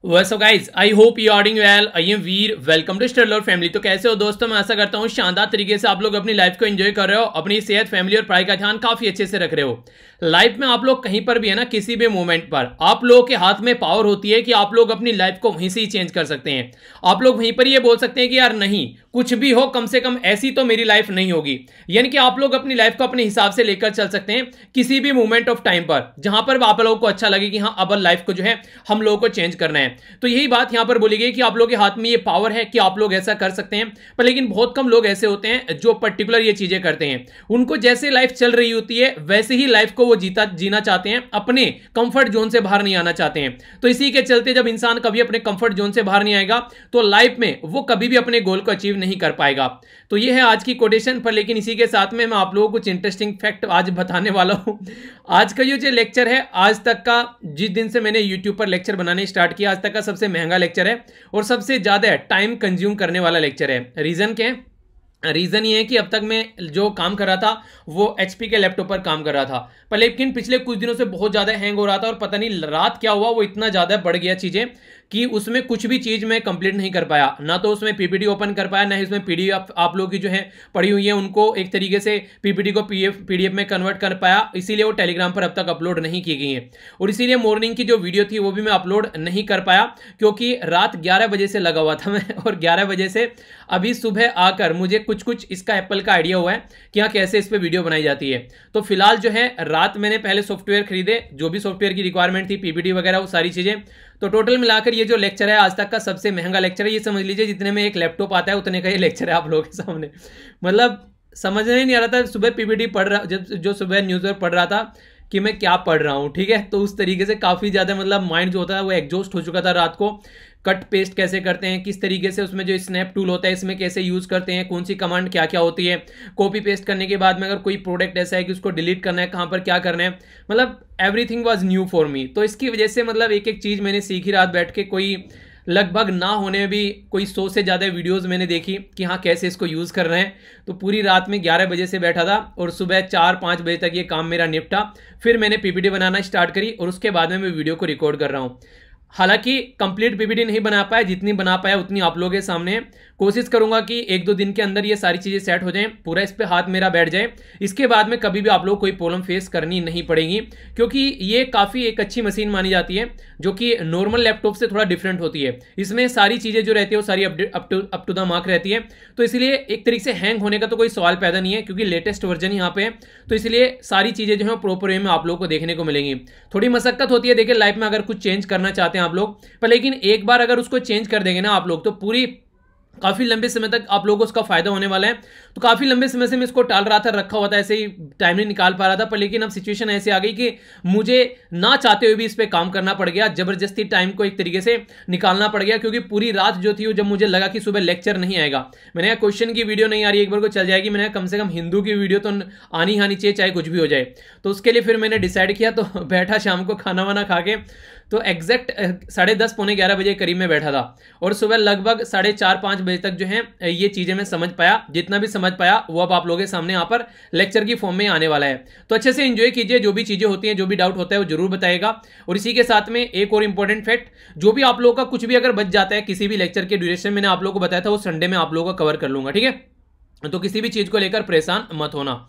So guys I hope you are doing well. I am Veer, welcome to Studler family. तो कैसे हो दोस्तों, मैं आशा करता हूँ शानदार तरीके से आप लोग अपनी लाइफ को एंजॉय कर रहे हो, अपनी सेहत, फैमिली और पढ़ाई का ध्यान काफी अच्छे से रख रहे हो। लाइफ में आप लोग कहीं पर भी है ना, किसी भी मोमेंट पर आप लोगों के हाथ में पावर होती है कि आप लोग अपनी लाइफ को वहीं से ही चेंज कर सकते हैं। आप लोग वहीं पर ये बोल सकते हैं कि यार नहीं, कुछ भी हो कम से कम ऐसी तो मेरी लाइफ नहीं होगी। यानी कि आप लोग अपनी लाइफ को अपने हिसाब से लेकर चल सकते हैं किसी भी मोमेंट ऑफ टाइम पर, जहां पर आप लोगों को अच्छा लगे कि हाँ अब लाइफ को जो है हम लोगों को चेंज करना है। तो यही बात यहां पर बोली गई कि आप लोगों के हाथ में ये पावर है कि आप लोग ऐसा कर सकते हैं। पर लेकिन बहुत कम लोग ऐसे होते हैं जो पर्टिकुलर ये चीजें करते हैं। उनको जैसे लाइफ चल रही होती है वैसे ही लाइफ को वो जीना चाहते हैं, अपने कंफर्ट जोन से बाहर नहीं आना चाहते हैं। तो इसी के चलते जब इंसान कभी अपने कंफर्ट जोन से बाहर नहीं आएगा तो लाइफ में वो कभी भी अपने गोल को अचीव नहीं कर पाएगा। तो ये है आज की कोटेशन। पर लेकिन इसी के साथ में मैं आप लोगों को कुछ इंटरेस्टिंग फैक्ट आज बताने वाला हूं। आज का ये जो लेक्चर है, आज तक का, जिस दिन से मैंने यूट्यूब पर लेक्चर बनाने स्टार्ट किया, आज तक का सबसे महंगा लेक्चर है और सबसे ज्यादा टाइम कंज्यूम करने वाला लेक्चर है। रीजन क्या है? रीजन ये है कि अब तक मैं जो काम कर रहा था वो एचपी के लैपटॉप पर काम कर रहा था, पर लेकिन पिछले कुछ दिनों से बहुत ज्यादा हैंग हो रहा था और पता नहीं रात क्या हुआ, वो इतना ज्यादा बढ़ गया चीजें कि उसमें कुछ भी चीज मैं कंप्लीट नहीं कर पाया। ना तो उसमें पीपीटी ओपन कर पाया, ना ही उसमें पीडीएफ आप लोग की जो है पड़ी हुई है उनको एक तरीके से पीपीटी को पीडीएफ में कन्वर्ट कर पाया। इसीलिए वो टेलीग्राम पर अब तक अपलोड नहीं की गई है और इसीलिए मॉर्निंग की जो वीडियो थी वो भी मैं अपलोड नहीं कर पाया, क्योंकि रात 11 बजे से लगा हुआ था मैं और 11 बजे से अभी सुबह आकर मुझे कुछ कुछ इसका एप्पल का आइडिया हुआ है कि हाँ कैसे इस पर वीडियो बनाई जाती है। तो फिलहाल जो है रात मैंने पहले सॉफ्टवेयर खरीदे, जो भी सॉफ्टवेयर की रिक्वायरमेंट थी, पीपीटी वगैरह वो सारी चीजें। तो टोटल मिलाकर ये जो लेक्चर है आज तक का सबसे महंगा लेक्चर है। ये समझ लीजिए जितने में एक लैपटॉप आता है उतने का ये लेक्चर है आप लोगों के सामने। मतलब समझ नहीं आ रहा था सुबह पीपीटी पढ़ रहा, जब जो सुबह न्यूज़पेपर पढ़ रहा था कि मैं क्या पढ़ रहा हूँ, ठीक है। तो उस तरीके से काफ़ी ज़्यादा मतलब माइंड जो होता है वो एग्जॉस्ट हो चुका था रात को। कट पेस्ट कैसे करते हैं, किस तरीके से उसमें जो स्नैप टूल होता है इसमें कैसे यूज़ करते हैं, कौन सी कमांड क्या क्या होती है, कॉपी पेस्ट करने के बाद में अगर कोई प्रोडक्ट ऐसा है कि उसको डिलीट करना है, कहाँ पर क्या करना है, मतलब everything was new for me. तो इसकी वजह से मतलब एक एक चीज़ मैंने सीखी रात बैठ के। कोई लगभग ना होने में भी कोई 100 से ज़्यादा वीडियोस मैंने देखी कि हाँ कैसे इसको यूज़ कर रहे हैं। तो पूरी रात में 11 बजे से बैठा था और सुबह 4-5 बजे तक ये काम मेरा निपटा। फिर मैंने पीपीटी बनाना स्टार्ट करी और उसके बाद में मैं वीडियो को रिकॉर्ड कर रहा हूँ। हालांकि कंप्लीट पीपीटी नहीं बना पाया, जितनी बना पाया उतनी आप लोगों के सामने है। कोशिश करूंगा कि 1-2 दिन के अंदर ये सारी चीज़ें सेट हो जाएं, पूरा इस पे हाथ मेरा बैठ जाए। इसके बाद में कभी भी आप लोग कोई प्रॉब्लम फेस करनी नहीं पड़ेगी, क्योंकि ये काफ़ी एक अच्छी मशीन मानी जाती है जो कि नॉर्मल लैपटॉप से थोड़ा डिफरेंट होती है। इसमें सारी चीज़ें जो रहती है वो सारी अप टू द मार्क रहती है। तो इसलिए एक तरीके से हैंग होने का तो कोई सवाल पैदा नहीं है, क्योंकि लेटेस्ट वर्जन यहाँ पे है। तो इसलिए सारी चीज़ें जो है प्रॉपर वे में आप लोग को देखने को मिलेंगी। थोड़ी मशक्कत होती है देखिए लाइफ में, अगर कुछ चेंज करना चाहते हैं आप लोग, पर लेकिन एक बार अगर उसको चेंज कर देंगे ना आप लोग तो पूरी काफी लंबे समय तक आप लोगों को उसका फायदा होने वाला है। तो काफी लंबे समय से मैं इसको टाल रहा था, रखा हुआ था, ऐसे ही टाइम नहीं निकाल पा रहा था। पर लेकिन अब सिचुएशन ऐसे आ गई कि मुझे ना चाहते हुए भी इस पे काम करना पड़ गया, जबरदस्ती टाइम को एक तरीके से निकालना पड़ गया, क्योंकि पूरी रात जो थी वो जब मुझे लगा कि सुबह लेक्चर नहीं आएगा, मैंने कहा क्वेश्चन की वीडियो नहीं आ रही, एक बार को चल जाएगी, मैंने कम से कम हिंदू की वीडियो तो आनी आनी चाहिए चाहे कुछ भी हो जाए। तो उसके लिए फिर मैंने डिसाइड किया, तो बैठा शाम को खाना वाना खा के, तो एग्जैक्ट 10:30 पौने 11 बजे करीब में बैठा था और सुबह लगभग 4:30-5 बजे तक जो है ये चीज़ें मैं समझ पाया। जितना भी समझ पाया वो अब आप लोगों के सामने यहाँ पर लेक्चर की फॉर्म में आने वाला है। तो अच्छे से एंजॉय कीजिए, जो भी चीज़ें होती हैं, जो भी डाउट होता है वो जरूर बताएगा। और इसी के साथ में एक और इंपॉर्टेंट फैक्ट, जो भी आप लोगों का कुछ भी अगर बच जाता है किसी भी लेक्चर के ड्यूरेशन, मैंने आप लोगों को बताया था वो संडे में आप लोगों को कवर कर लूंगा, ठीक है। तो किसी भी चीज़ को लेकर परेशान मत होना।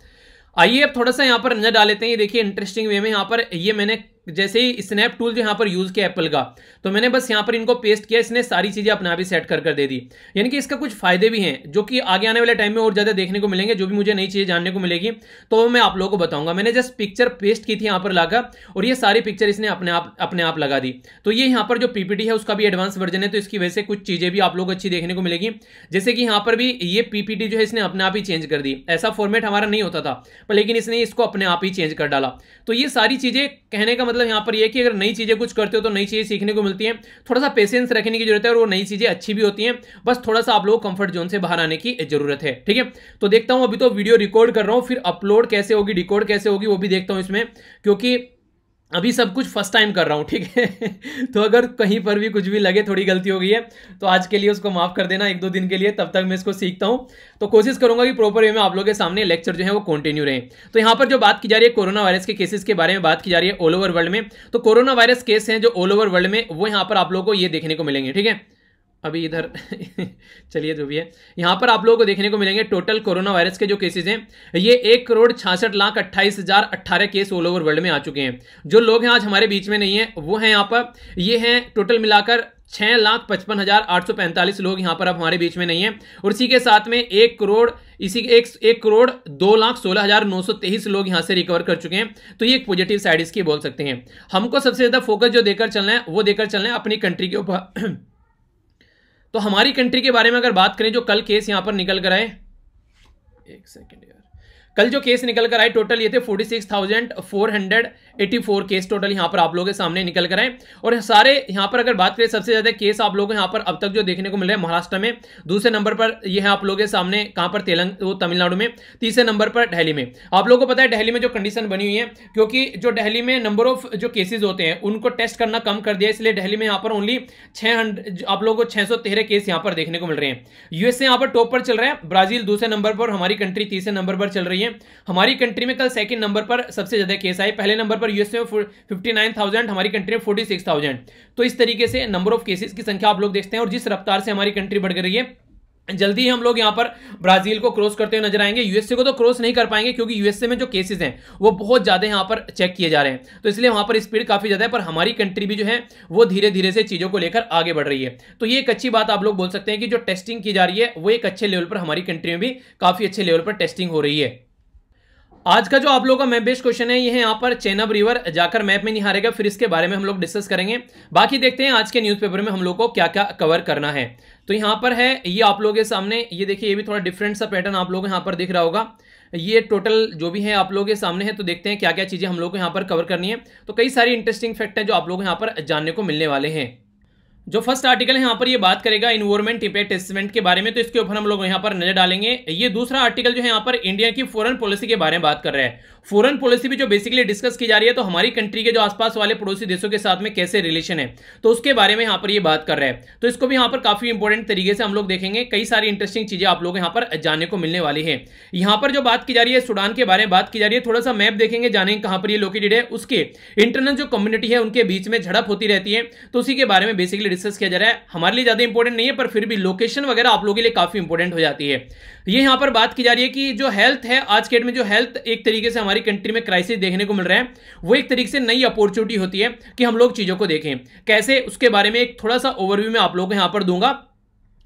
आइए अब थोड़ा सा यहाँ पर नजर डाल लेते हैं। ये देखिए इंटरेस्टिंग वे में यहाँ पर ये मैंने जैसे ही स्नैप टूल जो यहाँ पर यूज किया एप्पल का, तो मैंने बस यहाँ पर इनको पेस्ट किया, इसने सारी चीजें अपने आप ही सेट कर दे दी। यानी कि इसका कुछ फायदे भी हैं जो कि आगे आने वाले टाइम में और ज्यादा देखने को मिलेंगे। जो भी मुझे नई चीजें जानने को मिलेगी तो मैं आप लोगों को बताऊंगा। मैंने जस्ट पिक्चर पेस्ट की थी यहाँ पर लाकर और ये सारी पिक्चर इसने अपने आप लगा दी। तो ये यहाँ पर जो पीपीटी है उसका भी एडवांस वर्जन है, तो इसकी वजह से कुछ चीजें भी आप लोग अच्छी देखने को मिलेगी। जैसे कि यहाँ पर भी ये पीपीटी जो है इसने अपने आप ही चेंज कर दी। ऐसा फॉर्मेट हमारा नहीं होता था, पर लेकिन इसने इसको अपने आप ही चेंज कर डाला। तो ये सारी चीजें कहने का मतलब यहाँ पर यह कि नई चीजें कुछ करते हो तो नई चीजें सीखने को मिलती हैं। थोड़ा सा पेशेंस रखने की जरूरत है और वो नई चीजें अच्छी भी होती हैं, बस थोड़ा सा आप लोग कंफर्ट जोन से बाहर आने की जरूरत है, ठीक है। तो देखता हूं, अभी तो वीडियो रिकॉर्ड कर रहा हूं, फिर अपलोड कैसे होगी, डिकोड कैसे होगी वो भी देखता हूं इसमें, क्योंकि अभी सब कुछ फर्स्ट टाइम कर रहा हूँ, ठीक है। तो अगर कहीं पर भी कुछ भी लगे थोड़ी गलती हो गई है तो आज के लिए उसको माफ कर देना, 1-2 दिन के लिए, तब तक मैं इसको सीखता हूँ। तो कोशिश करूंगा कि प्रॉपर वे में आप लोगों के सामने लेक्चर जो है वो कंटिन्यू रहे। तो यहाँ पर जो बात की जा रही है कोरोना वायरस के केसेस के बारे में बात की जा रही है ऑल ओवर वर्ल्ड में। तो कोरोना वायरस केस हैं जो ऑल ओवर वर्ल्ड में, वो यहाँ पर आप लोगों को ये देखने को मिलेंगे, ठीक है। अभी इधर चलिए जो भी है, यहाँ पर आप लोगों को देखने को मिलेंगे टोटल कोरोना वायरस के जो केसेस हैं, ये 1,66,28,018 केस ऑल ओवर वर्ल्ड में आ चुके हैं। जो लोग हैं आज हमारे बीच में नहीं है वो हैं यहाँ पर, ये हैं टोटल मिलाकर 6,55,845 लोग यहाँ पर अब हमारे बीच में नहीं है। और इसी के साथ में 1,02,16,923 लोग यहाँ से रिकवर कर चुके हैं। तो ये एक पॉजिटिव साइड इसकी बोल सकते हैं। हमको सबसे ज्यादा फोकस जो देकर चलना है वो देकर चलना है अपनी कंट्री के ऊपर। तो हमारी कंट्री के बारे में अगर बात करें, जो कल केस यहां पर निकल कर आए, एक सेकेंड यार, कल जो केस निकल कर आए टोटल ये थे 46,484 केस टोटल यहां पर आप लोगों के सामने निकल कर आए। और सारे यहां पर अगर बात करें सबसे ज्यादा केस आप लोगों को यहां पर अब तक जो देखने को मिल रहा है महाराष्ट्र में, दूसरे नंबर पर यह है आप लोगों के सामने कहां पर तमिलनाडु में, तीसरे नंबर पर दिल्ली में। आप लोगों को पता है दिल्ली में जो कंडीशन बनी हुई है, क्योंकि जो दिल्ली में नंबर ऑफ जो केसेज होते हैं उनको टेस्ट करना कम कर दिया, इसलिए दिल्ली में यहां पर ओनली 600 आप लोगों को 613 केस यहां पर देखने को मिल रहे हैं। यूएसए यहां पर टॉप पर चल रहा है, ब्राजील दूसरे नंबर पर, हमारी कंट्री तीसरे नंबर पर चल रही है। हमारी कंट्री में कल सेकंड नंबर पर सबसे ज्यादा केस आए, पहले नंबर पर यूएसए में 59,000, हमारी कंट्री में 46,000। तो इस तरीके से नंबर ऑफ केसेस की संख्या आप लोग देखते हैं, और जिस रफ्तार से हमारी कंट्री बढ़ रही है, जल्दी ही हम लोग यहां पर ब्राजील को क्रॉस करते हुए नजर आएंगे। यूएसए को तो क्रॉस नहीं कर पाएंगे क्योंकि यूएसए में जो केसेस हैं वो बहुत ज्यादा यहां पर चेक किए जा रहे हैं, तो इसलिए वहां पर स्पीड काफी ज्यादा है। पर हमारी कंट्री भी जो है वो धीरे धीरे से चीजों को लेकर आगे बढ़ रही है। तो ये एक अच्छी बात आप लोग बोल सकते हैं कि जो टेस्टिंग की जा रही है वो एक अच्छे लेवल पर, हमारी कंट्री में भी काफी अच्छे लेवल पर टेस्टिंग हो रही है। आज का जो आप लोगों का मैप बेस्ड क्वेश्चन है ये है यहाँ पर चेनाब रिवर जाकर मैप में नहीं हारेगा, फिर इसके बारे में हम लोग डिस्कस करेंगे। बाकी देखते हैं आज के न्यूज़पेपर में हम लोग को क्या क्या कवर करना है। तो यहाँ पर है ये आप लोगों के सामने, ये देखिए ये भी थोड़ा डिफरेंट सा पैटर्न आप लोगों को यहाँ पर दिख रहा होगा। ये टोटल जो भी है आप लोगों के सामने है, तो देखते हैं क्या क्या चीजें हम लोग को यहाँ पर कवर करनी है। तो कई सारी इंटरेस्टिंग फैक्ट है जो आप लोग यहाँ पर जानने को मिलने वाले हैं। जो फर्स्ट आर्टिकल है यहाँ पर ये बात करेगा इन्वायरमेंट इंपैक्ट असेसमेंट के बारे में, तो इसके ऊपर हम लोग यहाँ पर नजर डालेंगे। ये दूसरा आर्टिकल जो है यहाँ पर इंडिया की फॉरेन पॉलिसी के बारे में बात कर रहा है। फॉरेन पॉलिसी भी जो बेसिकली डिस्कस की जा रही है, तो हमारी कंट्री के जो आसपास वाले पड़ोसी देशों के साथ में कैसे रिलेशन है, तो उसके बारे में यहाँ पर ये बात कर रहा है। तो इसको भी यहाँ पर काफी इंपॉर्टेंट तरीके से हम लोग देखेंगे। कई सारी इंटरेस्टिंग चीजें आप लोग यहाँ पर जानने को मिलने वाली है। यहाँ पर जो बात की जा रही है सूडान के बारे में बात की जा रही है, थोड़ा सा मैप देखेंगे, जानेंगे कहां पर ये लोकेटेड है, उसके इंटरनल जो कम्युनिटी है उनके बीच में झड़प होती रहती है, तो उसी के बारे में बेसिकली डिस्कस किया जा रहा है। हमारे लिए ज्यादा इंपॉर्टेंट नहीं है, पर फिर भी लोकेशन वगैरह आप लोगों के लिए काफी इंपॉर्टेंट हो जाती है। ये यहां पर बात की जा रही है कि जो हेल्थ है आज के डेट में, जो हेल्थ एक तरीके से हमारी कंट्री में क्राइसिस देखने को मिल रहा है, वो एक तरीके से नई अपॉर्चुनिटी होती है कि हम लोग चीजों को देखें कैसे, उसके बारे में एक थोड़ा सा ओवरव्यू में आप लोगों को यहां पर दूंगा।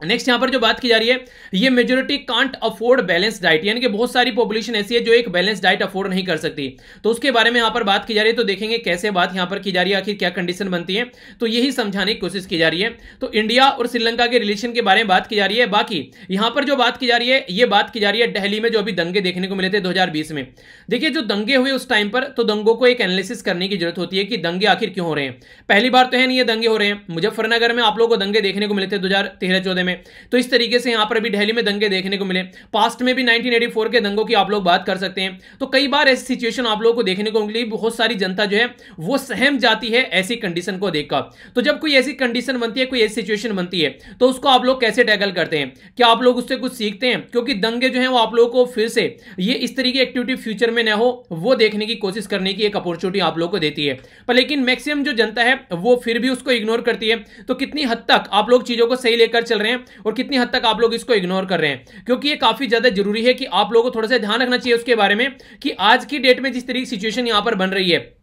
नेक्स्ट यहां पर जो बात की जा रही है, ये majority can't afford balance diet, यानी कि बहुत सारी पॉपुलेशन ऐसी है जो एक बैलेंस डाइट अफोर्ड नहीं कर सकती, तो उसके बारे में यहां पर बात की जा रही है। तो देखेंगे कैसे बात यहां पर की जा रही है, आखिर क्या कंडीशन बनती है, तो यही समझाने की कोशिश की जा रही है। तो इंडिया और श्रीलंका के रिलेशन के बारे में बात की जा रही है। बाकी यहां पर जो बात की जा रही है, ये बात की जा रही है दिल्ली में जो अभी दंगे देखने को मिले थे 2020 में। देखिए जो दंगे हुए उस टाइम पर, तो दंगों को एक एनालिसिस करने की जरूरत होती है कि दंगे आखिर क्यों हो रहे हैं। पहली बार तो है नहीं ये दंगे हो रहे हैं, मुजफ्फरनगर में आप लोगों को दंगे देखने को मिले थे 2013-14 में, तो इस तरीके से यहां पर भी दिल्ली में दंगे देखने को मिले। पास्ट में भी 1984 के दंगों की आप लोग बात कर सकते हैं। तो कई बार ऐसी सिचुएशन आप लोगों को देखने को मिली, बहुत सारी जनता जो है वो सहम जाती है ऐसी कंडीशन को देखकर। तो जब कोई ऐसी कंडीशन बनती है, कोई ऐसी सिचुएशन बनती है, तो उसको आप लोग कैसे टैकल करते हैं, क्या आप लोग उससे कुछ सीखते हैं? क्योंकि दंगे जो है वो आप लोगों को फिर से ये इस तरीके की एक्टिविटी फ्यूचर में ना हो, वो देखने की कोशिश करने की एक अपॉर्चुनिटी आप लोग को देती है। पर लेकिन मैक्सिमम जो जनता है वो फिर भी उसको इग्नोर करती है। तो कितनी हद तक आप लोग चीजों को सही लेकर चल रहे हैं और कितनी हद तक आप लोग इसको इग्नोर कर रहे हैं, क्योंकि ये काफी ज्यादा जरूरी है कि आप लोगों को थोड़ा सा ध्यान रखना चाहिए उसके बारे में कि आज की डेट में जिस तरीके की सिचुएशन यहां पर बन रही है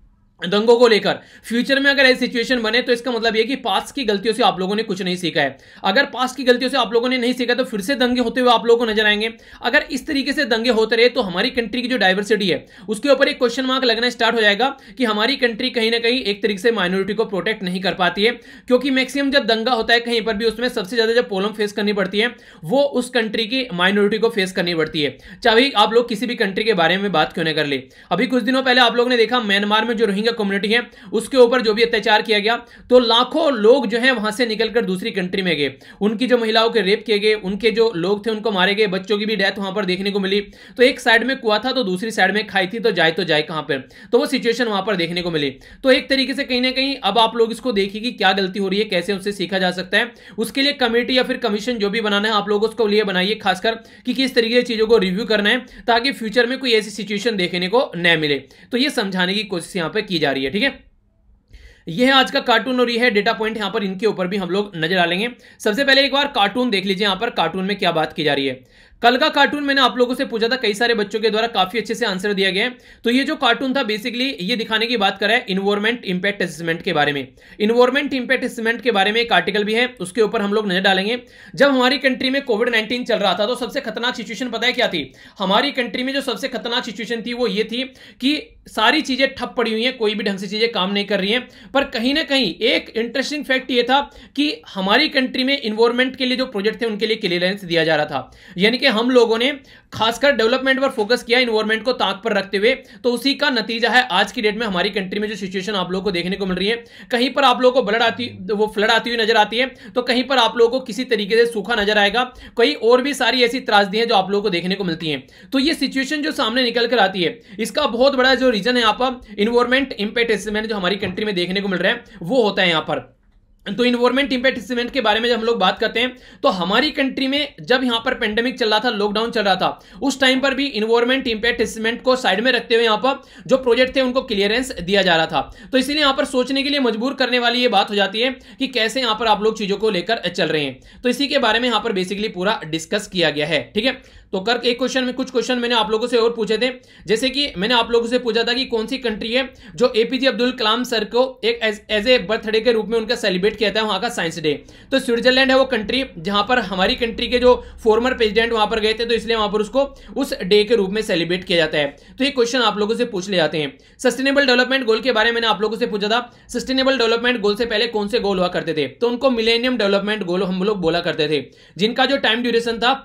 दंगों को लेकर, फ्यूचर में अगर ऐसी सिचुएशन बने तो इसका मतलब यह कि पास्ट की गलतियों से आप लोगों ने कुछ नहीं सीखा है। अगर पास्ट की गलतियों से आप लोगों ने नहीं सीखा तो फिर से दंगे होते हुए आप लोगों को नजर आएंगे। अगर इस तरीके से दंगे होते रहे तो हमारी कंट्री की जो डाइवर्सिटी है उसके ऊपर एक क्वेश्चन मार्क लगना स्टार्ट हो जाएगा कि हमारी कंट्री कहीं ना कहीं एक तरीके से माइनॉरिटी को प्रोटेक्ट नहीं कर पाती है। क्योंकि मैक्सिमम जब दंगा होता है कहीं पर भी, उसमें सबसे ज्यादा जब प्रॉब्लम फेस करनी पड़ती है वो उस कंट्री की माइनॉरिटी को फेस करनी पड़ती है, चाहे आप लोग किसी भी कंट्री के बारे में बात क्यों न कर ले। अभी कुछ दिनों पहले आप लोगों ने देखा म्यांमार में जो रोहिंग्या जो कम्युनिटी है उसके ऊपर जो भी अत्याचार किया गया, तो लाखों लोग जो है वहां से निकलकर दूसरी कंट्री में गए, उनकी जो महिलाओं के रेप किए गए, उनके जो लोग थे उनको मारे गए, बच्चों की भी डेथ वहां पर देखने को मिली। तो एक साइड में कुआं था तो दूसरी साइड में खाई थी, तो जाए कहां पर, तो वो सिचुएशन वहां पर देखने को मिली। तो एक तरीके से कहीं ना कहीं अब आप लोग इसको देखिए कि क्या गलती हो रही है, कैसे उससे सीखा जा सकता है। उसके लिए कमेटी या फिर कमीशन जो भी बनाना है आप लोग उसको लिए बनाइए, खासकर कि किस तरीके की चीजों को रिव्यू करना है ताकि फ्यूचर में कोई ऐसी सिचुएशन देखने को न मिले। तो ये समझाने की कोशिश यहां पर की जा रही है। ठीक है, यह है आज का कार्टून और यह है डेटा पॉइंट, यहां पर इनके ऊपर भी हम लोग नजर डालेंगे। सबसे पहले एक बार कार्टून देख लीजिए, यहां पर कार्टून में क्या बात की जा रही है। कल का कार्टून मैंने आप लोगों से पूछा था, कई सारे बच्चों के द्वारा काफी अच्छे से आंसर दिया गया है। तो ये जो कार्टून था बेसिकली ये दिखाने की बात कर रहा है इन्वायरमेंट इंपैक्ट असेसमेंट के बारे में। इन्वायरमेंट इंपैक्ट असेसमेंट के बारे में एक आर्टिकल भी है, उसके ऊपर हम लोग नजर डालेंगे। जब हमारी कंट्री में कोविड-19 चल रहा था तो सबसे खतरनाक सिचुएशन पता है क्या थी? हमारी कंट्री में जो सबसे खतरनाक सिचुएशन थी वो ये थी कि सारी चीजें ठप पड़ी हुई हैं, कोई भी ढंग से चीजें काम नहीं कर रही हैं। पर कहीं ना कहीं एक इंटरेस्टिंग फैक्ट ये था कि हमारी कंट्री में इन्वायरमेंट के लिए जो प्रोजेक्ट थे उनके लिए क्लियरेंस दिया जा रहा था, यानी कि हम लोगों ने खासकर डेवलपमेंट पर फोकस किया इन्वायरमेंट को ताक पर रखते हुए। तो उसी का नतीजा है आज की डेट में हमारी कंट्री में जो सिचुएशन आप लोगों को देखने को मिल रही है। कहीं पर आप लोगों को फ्लड आती हुई नजर आती है, तो कहीं पर आप लोगों को किसी तरीके से सूखा नजर आएगा, कई और भी सारी ऐसी त्रासदी हैं जो आप लोगों को देखने को मिलती हैं। तो ये सिचुएशन जो सामने निकल कर आती है, इसका बहुत बड़ा जो रीजन है यहाँ पर इन्वायरमेंट इंपैक्ट असेसमेंट जो हमारी कंट्री में देखने को मिल रहा है वो होता है यहाँ पर। तो इन्वायरमेंट इंपैक्ट असेसमेंट के बारे में जब हम लोग बात करते हैं तो हमारी कंट्री में जब यहां पर पेंडेमिक चल रहा था, लॉकडाउन चल रहा था, उस टाइम पर भी इन्वायरमेंट इंपैक्ट असेसमेंट को साइड में रखते हुए यहां पर जो प्रोजेक्ट थे उनको क्लियरेंस दिया जा रहा था। तो इसीलिए यहां पर सोचने के लिए मजबूर करने वाली ये बात हो जाती है कि कैसे यहां पर आप लोग चीजों को लेकर चल रहे हैं। तो इसी के बारे में यहां पर बेसिकली पूरा डिस्कस किया गया है। ठीक है, तो कर एक क्वेश्चन में कुछ क्वेश्चन मैंने आप लोगों से और पूछे थे, जैसे कि मैंने आप लोगों से पूछा था कि कौन सी कंट्री है जो एपीजे अब्दुल कलाम सर को एक एज ए बर्थडे के रूप में उनका सेलिब्रेट किया था वहां का साइंस डे। तो स्विट्जरलैंड है वो कंट्री जहां पर हमारी कंट्री के जो फॉर्मर प्रेसिडेंट वहां पर गए थे, तो इसलिए वहां पर उसको उस डे के रूप में सेलिब्रेट किया जाता है। तो ये क्वेश्चन आप लोगों से पूछ ले जाते हैं। सस्टेनेबल डेवलपमेंट गोल के बारे में मैंने आप लोगों से पूछा था, सस्टेनेबल डेवलपमेंट गोल से पहले कौन से गोल हुआ करते थे? तो उनको मिलेनियम डेवलपमेंट गोल हम लोग बोला करते थे, जिनका जो टाइम ड्यूरेशन था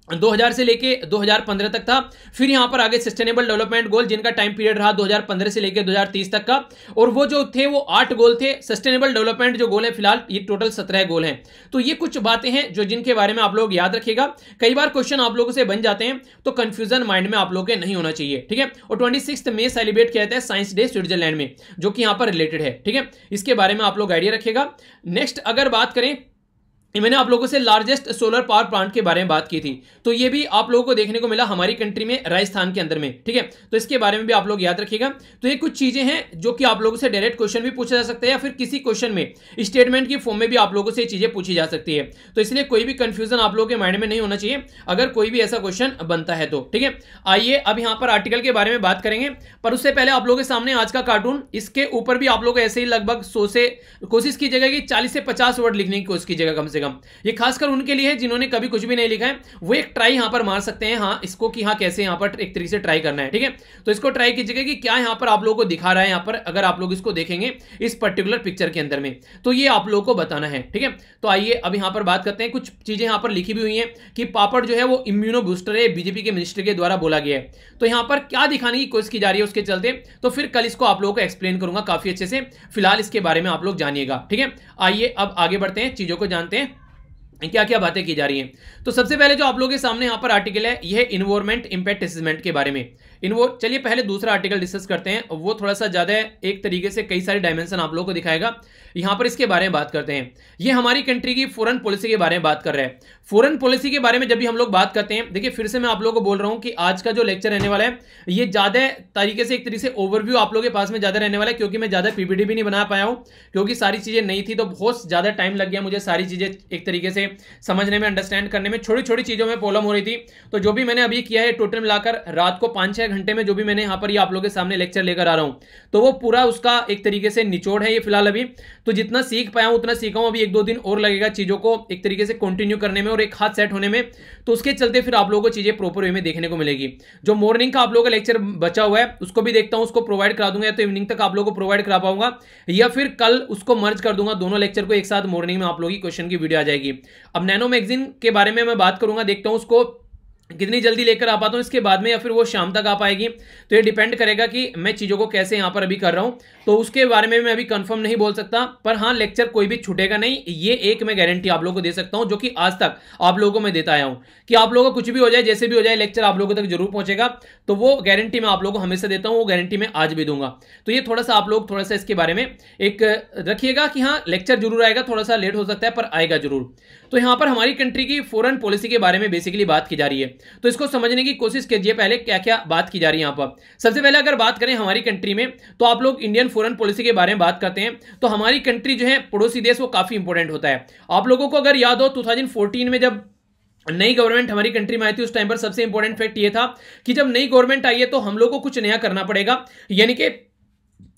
2000 से लेके 2015 तक था। फिर यहां पर आगे सस्टेनेबल डेवलपमेंट गोल जिनका टाइम पीरियड रहा 2015 से लेके 2030 तक का, और वो जो थे वो 8 गोल थे। सस्टेनेबल डेवलपमेंट जो गोल है फिलहाल ये टोटल 17 गोल हैं। तो ये कुछ बातें हैं जो जिनके बारे में आप लोग याद रखिएगा। कई बार क्वेश्चन आप लोगों से बन जाते हैं तो कंफ्यूजन माइंड में आप लोगों के नहीं होना चाहिए। ठीक है, और 26 मई सेलिब्रेट किया जाता है साइंस डे स्विट्जरलैंड में, जो कि यहां पर रिलेटेड है। ठीक है, इसके बारे में आप लोग आइडिया रखिएगा। नेक्स्ट अगर बात करें, मैंने आप लोगों से लार्जेस्ट सोलर पावर प्लांट के बारे में बात की थी, तो ये भी आप लोगों को देखने को मिला हमारी कंट्री में राजस्थान के अंदर में। ठीक है, तो इसके बारे में भी आप लोग याद रखिएगा। तो ये कुछ चीजें हैं जो कि आप लोगों से डायरेक्ट क्वेश्चन भी पूछा जा सकता है या फिर किसी क्वेश्चन में स्टेटमेंट की फॉर्म में भी आप लोगों से ये चीजें पूछी जा सकती है। तो इसलिए कोई भी कंफ्यूजन आप लोगों के माइंड में नहीं होना चाहिए अगर कोई भी ऐसा क्वेश्चन बनता है तो। ठीक है, आइए अब यहाँ पर आर्टिकल के बारे में बात करेंगे, पर उससे पहले आप लोगों के सामने आज का कार्टून, इसके ऊपर भी आप लोग ऐसे ही लगभग 100 से कोशिश कीजिएगा कि 40 से 50 वर्ड लिखने की कोशिश कीजिएगा कम से कम। ये खासकर उनके लिए है जिन्होंने कभी कुछ भी नहीं लिखा है, वो एक ट्राई यहां पर मार सकते हैं हाँ इसको कि हाँ कैसे यहां पर एक तरीके से ट्राई करना है। ठीक है, तो इसको ट्राई कीजिएगा कि क्या यहां पर आप लोगों को दिखा रहा है। यहां पर अगर आप लोग इसको देखेंगे इस पर्टिकुलर पिक्चर के अंदर में, तो ये आप लोगों को बताना है। ठीक है, तो आइए अब यहां पर बात करते हैं। कुछ चीजें यहां पर लिखी भी हुई हैं कि पापड़ जो है वो इम्यूनो बूस्टर है, बीजेपी के मिनिस्टर के द्वारा बोला गया है। तो यहां पर क्या दिखाने की कोशिश की जा रही है उसके चलते, तो फिर कल इसको आप लोगों को एक्सप्लेन करूंगा काफी अच्छे से। फिलहाल इसके बारे में आप लोग जानिएगा। ठीक है, आइए अब आगे बढ़ते हैं, चीजों को जानते हैं क्या क्या बातें की जा रही हैं। तो सबसे पहले जो आप लोगों के सामने यहां पर आर्टिकल है यह इन्वायरमेंट इंपैक्ट असेसमेंट के बारे में। चलिए पहले दूसरा आर्टिकल डिस्कस करते हैं, वो थोड़ा सा ज्यादा एक तरीके से कई सारे डायमेंशन आप लोगों को दिखाएगा। यहां पर इसके बारे में बात करते हैं। ये हमारी कंट्री की फॉरेन पॉलिसी के बारे में बात कर रहे हैं। फॉरेन पॉलिसी के बारे में जब भी हम लोग बात करते हैं, देखिए फिर से मैं आप लोगों को बोल रहा हूं कि आज का जो लेक्चर रहने वाला है ये ज्यादा तरीके से एक तरीके से ओवरव्यू आप लोगों के पास में ज्यादा रहने वाला है, क्योंकि मैं ज्यादा पीपीटी भी नहीं बना पाया हूं, क्योंकि सारी चीजें नहीं थी, तो बहुत ज्यादा टाइम लग गया मुझे सारी चीजें एक तरीके से समझने में, अंडरस्टैंड करने में। छोटी छोटी चीजों में प्रॉब्लम हो रही थी। तो जो भी मैंने अभी किया है टोटल मिलाकर रात को 5-6 घंटे में जो भी मैंने यहाँ पर ये आप लोगों के सामने लेक्चर लेकर आ रहा हूं, तो वो पूरा उसका एक तरीके से निचोड़ है ये फिलहाल अभी। तो जितना सीख पाया हूं उतना सीखा हूं, अभी 1-2 दिन और लगेगा चीजों को एक तरीके से कंटिन्यू करने में और एक हाथ सेट होने में। तो उसके चलते फिर आप लोगों को चीजें प्रॉपर वे में देखने को मिलेगी। जो मॉर्निंग का आप लोगों का लेक्चर बचा हुआ है उसको भी देखता हूं, उसको प्रोवाइड करा दूंगा, या तो इवनिंग तक आप लोगों को प्रोवाइड करा पाऊंगा, या फिर कल उसको मर्ज कर दूंगा दोनों लेक्चर को एक साथ। मॉर्निंग में आप लोगों की क्वेश्चन की वीडियो आ जाएगी। अब नैनो मैगजीन के बारे में मैं बात करूंगा, देखता हूं उसको कितनी जल्दी लेकर आ पाता हूँ इसके बाद में, या फिर वो शाम तक आ पाएगी, तो ये डिपेंड करेगा कि मैं चीज़ों को कैसे यहाँ पर अभी कर रहा हूँ। तो उसके बारे में मैं अभी कंफर्म नहीं बोल सकता, पर हाँ लेक्चर कोई भी छूटेगा नहीं, ये एक मैं गारंटी आप लोगों को दे सकता हूँ, जो कि आज तक आप लोगों को मैं देता आया हूँ कि आप लोगों को कुछ भी हो जाए, जैसे भी हो जाए, लेक्चर आप लोगों तक जरूर पहुंचेगा। तो वो गारंटी मैं आप लोगों को हमेशा देता हूँ, वो गारंटी मैं आज भी दूंगा। तो ये थोड़ा सा आप लोग थोड़ा सा इसके बारे में एक रखिएगा कि हाँ लेक्चर जरूर आएगा, थोड़ा सा लेट हो सकता है पर आएगा जरूर। तो यहाँ पर हमारी कंट्री की फॉरेन पॉलिसी के बारे में बेसिकली बात की जा रही है, तो इसको समझने की कोशिश कीजिए पहले क्या क्या बात की जा रही है यहाँ पर। सबसे पहले अगर बात करें हमारी कंट्री में, तो आप लोग इंडियन फॉरेन पॉलिसी के बारे में बात करते हैं, तो हमारी कंट्री जो है पड़ोसी देश, वो काफी इंपॉर्टेंट होता है। आप लोगों को अगर याद हो 2014 में जब नई गवर्नमेंट हमारी कंट्री में आई थी, उस टाइम पर सबसे इंपॉर्टेंट फैक्ट ये था कि जब नई गवर्नमेंट आई है तो हम लोग को कुछ नया करना पड़ेगा, यानी कि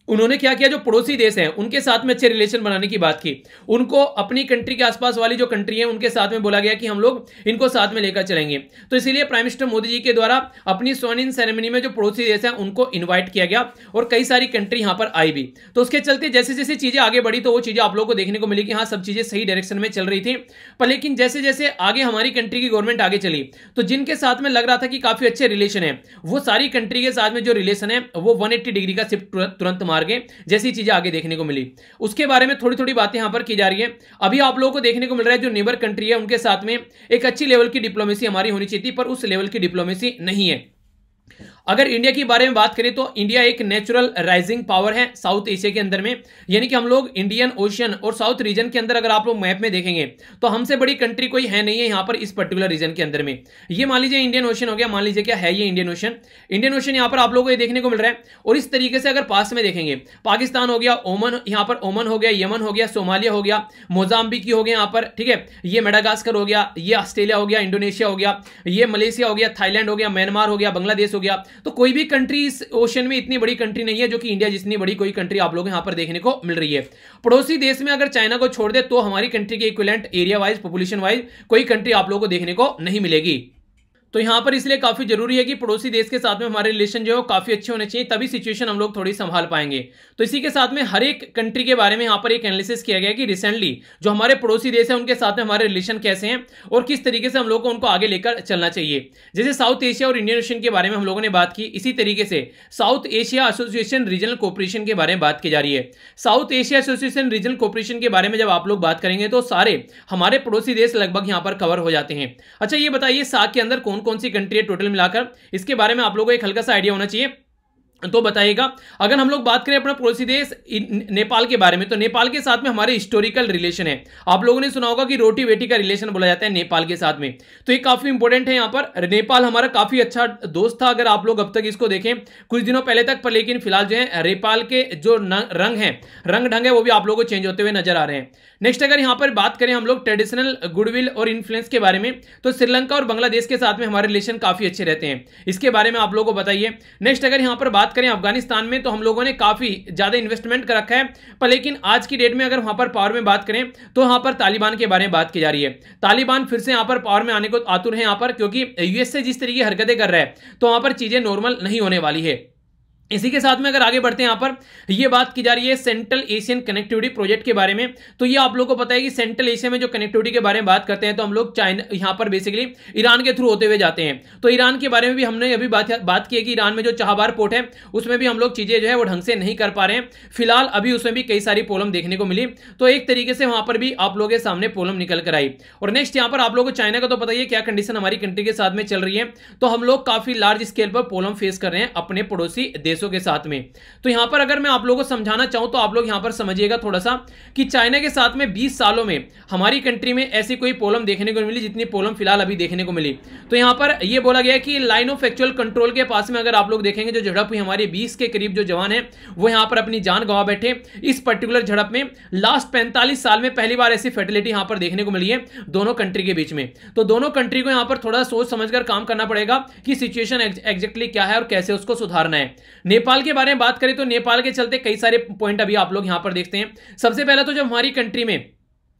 उन्होंने क्या किया, जो पड़ोसी देश हैं उनके साथ में अच्छे रिलेशन बनाने की बात की। उनको अपनी कंट्री के आसपास वाली जो कंट्री है उनके साथ में बोला गया कि हम लोग इनको साथ में लेकर चलेंगे। तो इसीलिए प्राइम मिनिस्टर मोदी जी के द्वारा अपनी स्वर्न इन सेरेमनी में जो पड़ोसी देश है उनको इन्वाइट किया गया, और कई सारी कंट्री यहाँ पर आई भी। तो उसके चलते जैसे जैसे चीजें आगे बढ़ी, तो वो चीजें आप लोगों को देखने को मिली कि हाँ सब चीजें सही डायरेक्शन में चल रही थी। पर लेकिन जैसे जैसे आगे हमारी कंट्री की गवर्नमेंट आगे चली, तो जिनके साथ में लग रहा था कि काफी अच्छे रिलेशन है, वो सारी कंट्री के साथ में जो रिलेशन है वो 180 डिग्री का शिफ्ट तुरंत मार गए, जैसी चीजें आगे देखने को मिली। उसके बारे में थोड़ी थोड़ी बातें यहां पर की जा रही है। अभी आप लोगों को देखने को मिल रहा है जो नेबर कंट्री है उनके साथ में एक अच्छी लेवल की डिप्लोमेसी हमारी होनी चाहिए थी, पर उस लेवल की डिप्लोमेसी नहीं है। अगर इंडिया के बारे में बात करें तो इंडिया एक नेचुरल राइजिंग पावर है साउथ एशिया के अंदर में, यानी कि हम लोग इंडियन ओशियन और साउथ रीजन के अंदर अगर आप लोग मैप में देखेंगे तो हमसे बड़ी कंट्री कोई है नहीं है यहाँ पर इस पर्टिकुलर रीजन के अंदर में। ये मान लीजिए इंडियन ओशन हो गया, मान लीजिए क्या है ये इंडियन ओशन। इंडियन ओशन यहाँ पर आप लोगों को ये देखने को मिल रहा है। और इस तरीके से अगर पास में देखेंगे, पाकिस्तान हो गया, ओमन, यहाँ पर ओमन हो गया, यमन हो गया, सोमालिया हो गया, मोजाम्बिक हो गया यहाँ पर, ठीक है, ये मेडागास्कर हो गया, ये ऑस्ट्रेलिया हो गया, इंडोनेशिया हो गया, ये मलेशिया हो गया, थाईलैंड हो गया, म्यांमार हो गया, बांग्लादेश हो गया। तो कोई भी कंट्री इस ओशन में इतनी बड़ी कंट्री नहीं है जो कि इंडिया जितनी बड़ी कोई कंट्री आप लोग यहां पर देखने को मिल रही है। पड़ोसी देश में अगर चाइना को छोड़ दे तो हमारी कंट्री के equivalent area wise, population wise कोई कंट्री आप लोगों को देखने को नहीं मिलेगी। तो यहां पर इसलिए काफी जरूरी है कि पड़ोसी देश के साथ में हमारे रिलेशन जो है काफी अच्छे होने चाहिए, तभी सिचुएशन हम लोग थोड़ी संभाल पाएंगे। तो इसी के साथ में हर एक कंट्री के बारे में यहां पर एक एनालिसिस किया गया कि रिसेंटली जो हमारे पड़ोसी देश है उनके साथ में हमारे रिलेशन कैसे हैं और किस तरीके से हम लोग को उनको आगे लेकर चलना चाहिए। जैसे साउथ एशिया और इंडियन ओशन के बारे में हम लोगों ने बात की, इसी तरीके से south Asia association regional cooperation के बारे में बात की जा रही है। South Asia association regional cooperation के बारे में जब आप लोग बात करेंगे तो सारे हमारे पड़ोसी देश लगभग यहां पर कवर हो जाते हैं। अच्छा ये बताइए सार्क के अंदर कौन कौन सी कंट्री है टोटल मिलाकर, इसके बारे में आप लोगों को एक हल्का सा आइडिया होना चाहिए, तो बताइएगा। अगर हम लोग बात करें अपना पड़ोसी देश नेपाल के बारे में, तो नेपाल के साथ में हमारे हिस्टोरिकल रिलेशन है। आप लोगों ने सुना होगा कि रोटी बेटी का रिलेशन बोला जाता है नेपाल के साथ में, तो ये काफी इंपॉर्टेंट है। यहाँ पर नेपाल हमारा काफी अच्छा दोस्त था अगर आप लोग अब तक इसको देखें कुछ दिनों पहले तक, पर लेकिन फिलहाल जो है नेपाल के जो रंग है, रंग ढंग है, वो भी आप लोगों को चेंज होते हुए नजर आ रहे हैं। नेक्स्ट अगर यहाँ पर बात करें हम लोग ट्रेडिशनल गुडविल और इन्फ्लुएंस के बारे में, तो श्रीलंका और बांग्लादेश के साथ में हमारे रिलेशन काफी अच्छे रहते हैं, इसके बारे में आप लोगों को बताइए। नेक्स्ट अगर यहाँ पर बात करें अफगानिस्तान में, तो हम लोगों ने काफी ज्यादा इन्वेस्टमेंट कर रखा है, पर लेकिन आज की डेट में अगर वहां पर पावर में बात करें तो वहां पर तालिबान के बारे में बात की जा रही है। तालिबान फिर से यहां पर पावर में आने को आतुर है यहाँ पर, क्योंकि यूएसए जिस तरीके की हरकतें कर रहा है तो वहां पर चीजें नॉर्मल नहीं होने वाली है। इसी के साथ में अगर आगे बढ़ते हैं, यहाँ पर ये बात की जा रही है सेंट्रल एशियन कनेक्टिविटी प्रोजेक्ट के बारे में। तो ये आप लोगों को पता है कि सेंट्रल एशिया में जो कनेक्टिविटी के बारे में बात करते हैं तो हम लोग चाइना यहाँ पर बेसिकली ईरान के थ्रू होते हुए जाते हैं। तो ईरान के बारे में भी हमने अभी बात की है कि ईरान में जो चाहबार पोर्ट है उसमें भी हम लोग चीजें जो है वो ढंग से नहीं कर पा रहे हैं फिलहाल, अभी उसमें भी कई सारी प्रॉब्लम देखने को मिली। तो एक तरीके से वहां पर भी आप लोगों के सामने प्रॉब्लम निकल कर आई। और नेक्स्ट यहाँ पर आप लोगों को चाइना का तो पता ही है क्या कंडीशन हमारी कंट्री के साथ में चल रही है, तो हम लोग काफी लार्ज स्केल पर प्रॉब्लम फेस कर रहे हैं अपने पड़ोसी देशों के साथ में। तो यहां पर अगर मैं आप लोगों को समझाना चाहूं तो आप लोग यहां पर समझिएगा थोड़ा सा कि चाइना के साथ में 20 सालों में हमारी कंट्री में ऐसी कोई प्रॉब्लम देखने को मिली जितनी प्रॉब्लम फिलहाल अभी देखने को मिली। तो यहां पर यह बोला गया कि लाइन ऑफ एक्चुअल कंट्रोल के पास में अगर आप लोग देखेंगे जो झड़प हुई हमारे 20 के करीब जो जवान है वो यहां पर अपनी जान गंवा बैठे इस पर्टिकुलर झड़प में। लास्ट 45 साल में पहली बार ऐसी फर्टिलिटी यहां पर देखने को मिली है दोनों कंट्री के बीच में। तो दोनों कंट्री को यहां पर थोड़ा सोच समझकर काम करना पड़ेगा कि सिचुएशन एग्जैक्टली क्या है और कैसे उसको सुधारना है। नेपाल के बारे में बात करें तो नेपाल के चलते कई सारे पॉइंट अभी आप लोग यहां पर देखते हैं। सबसे पहला तो जब हमारी कंट्री में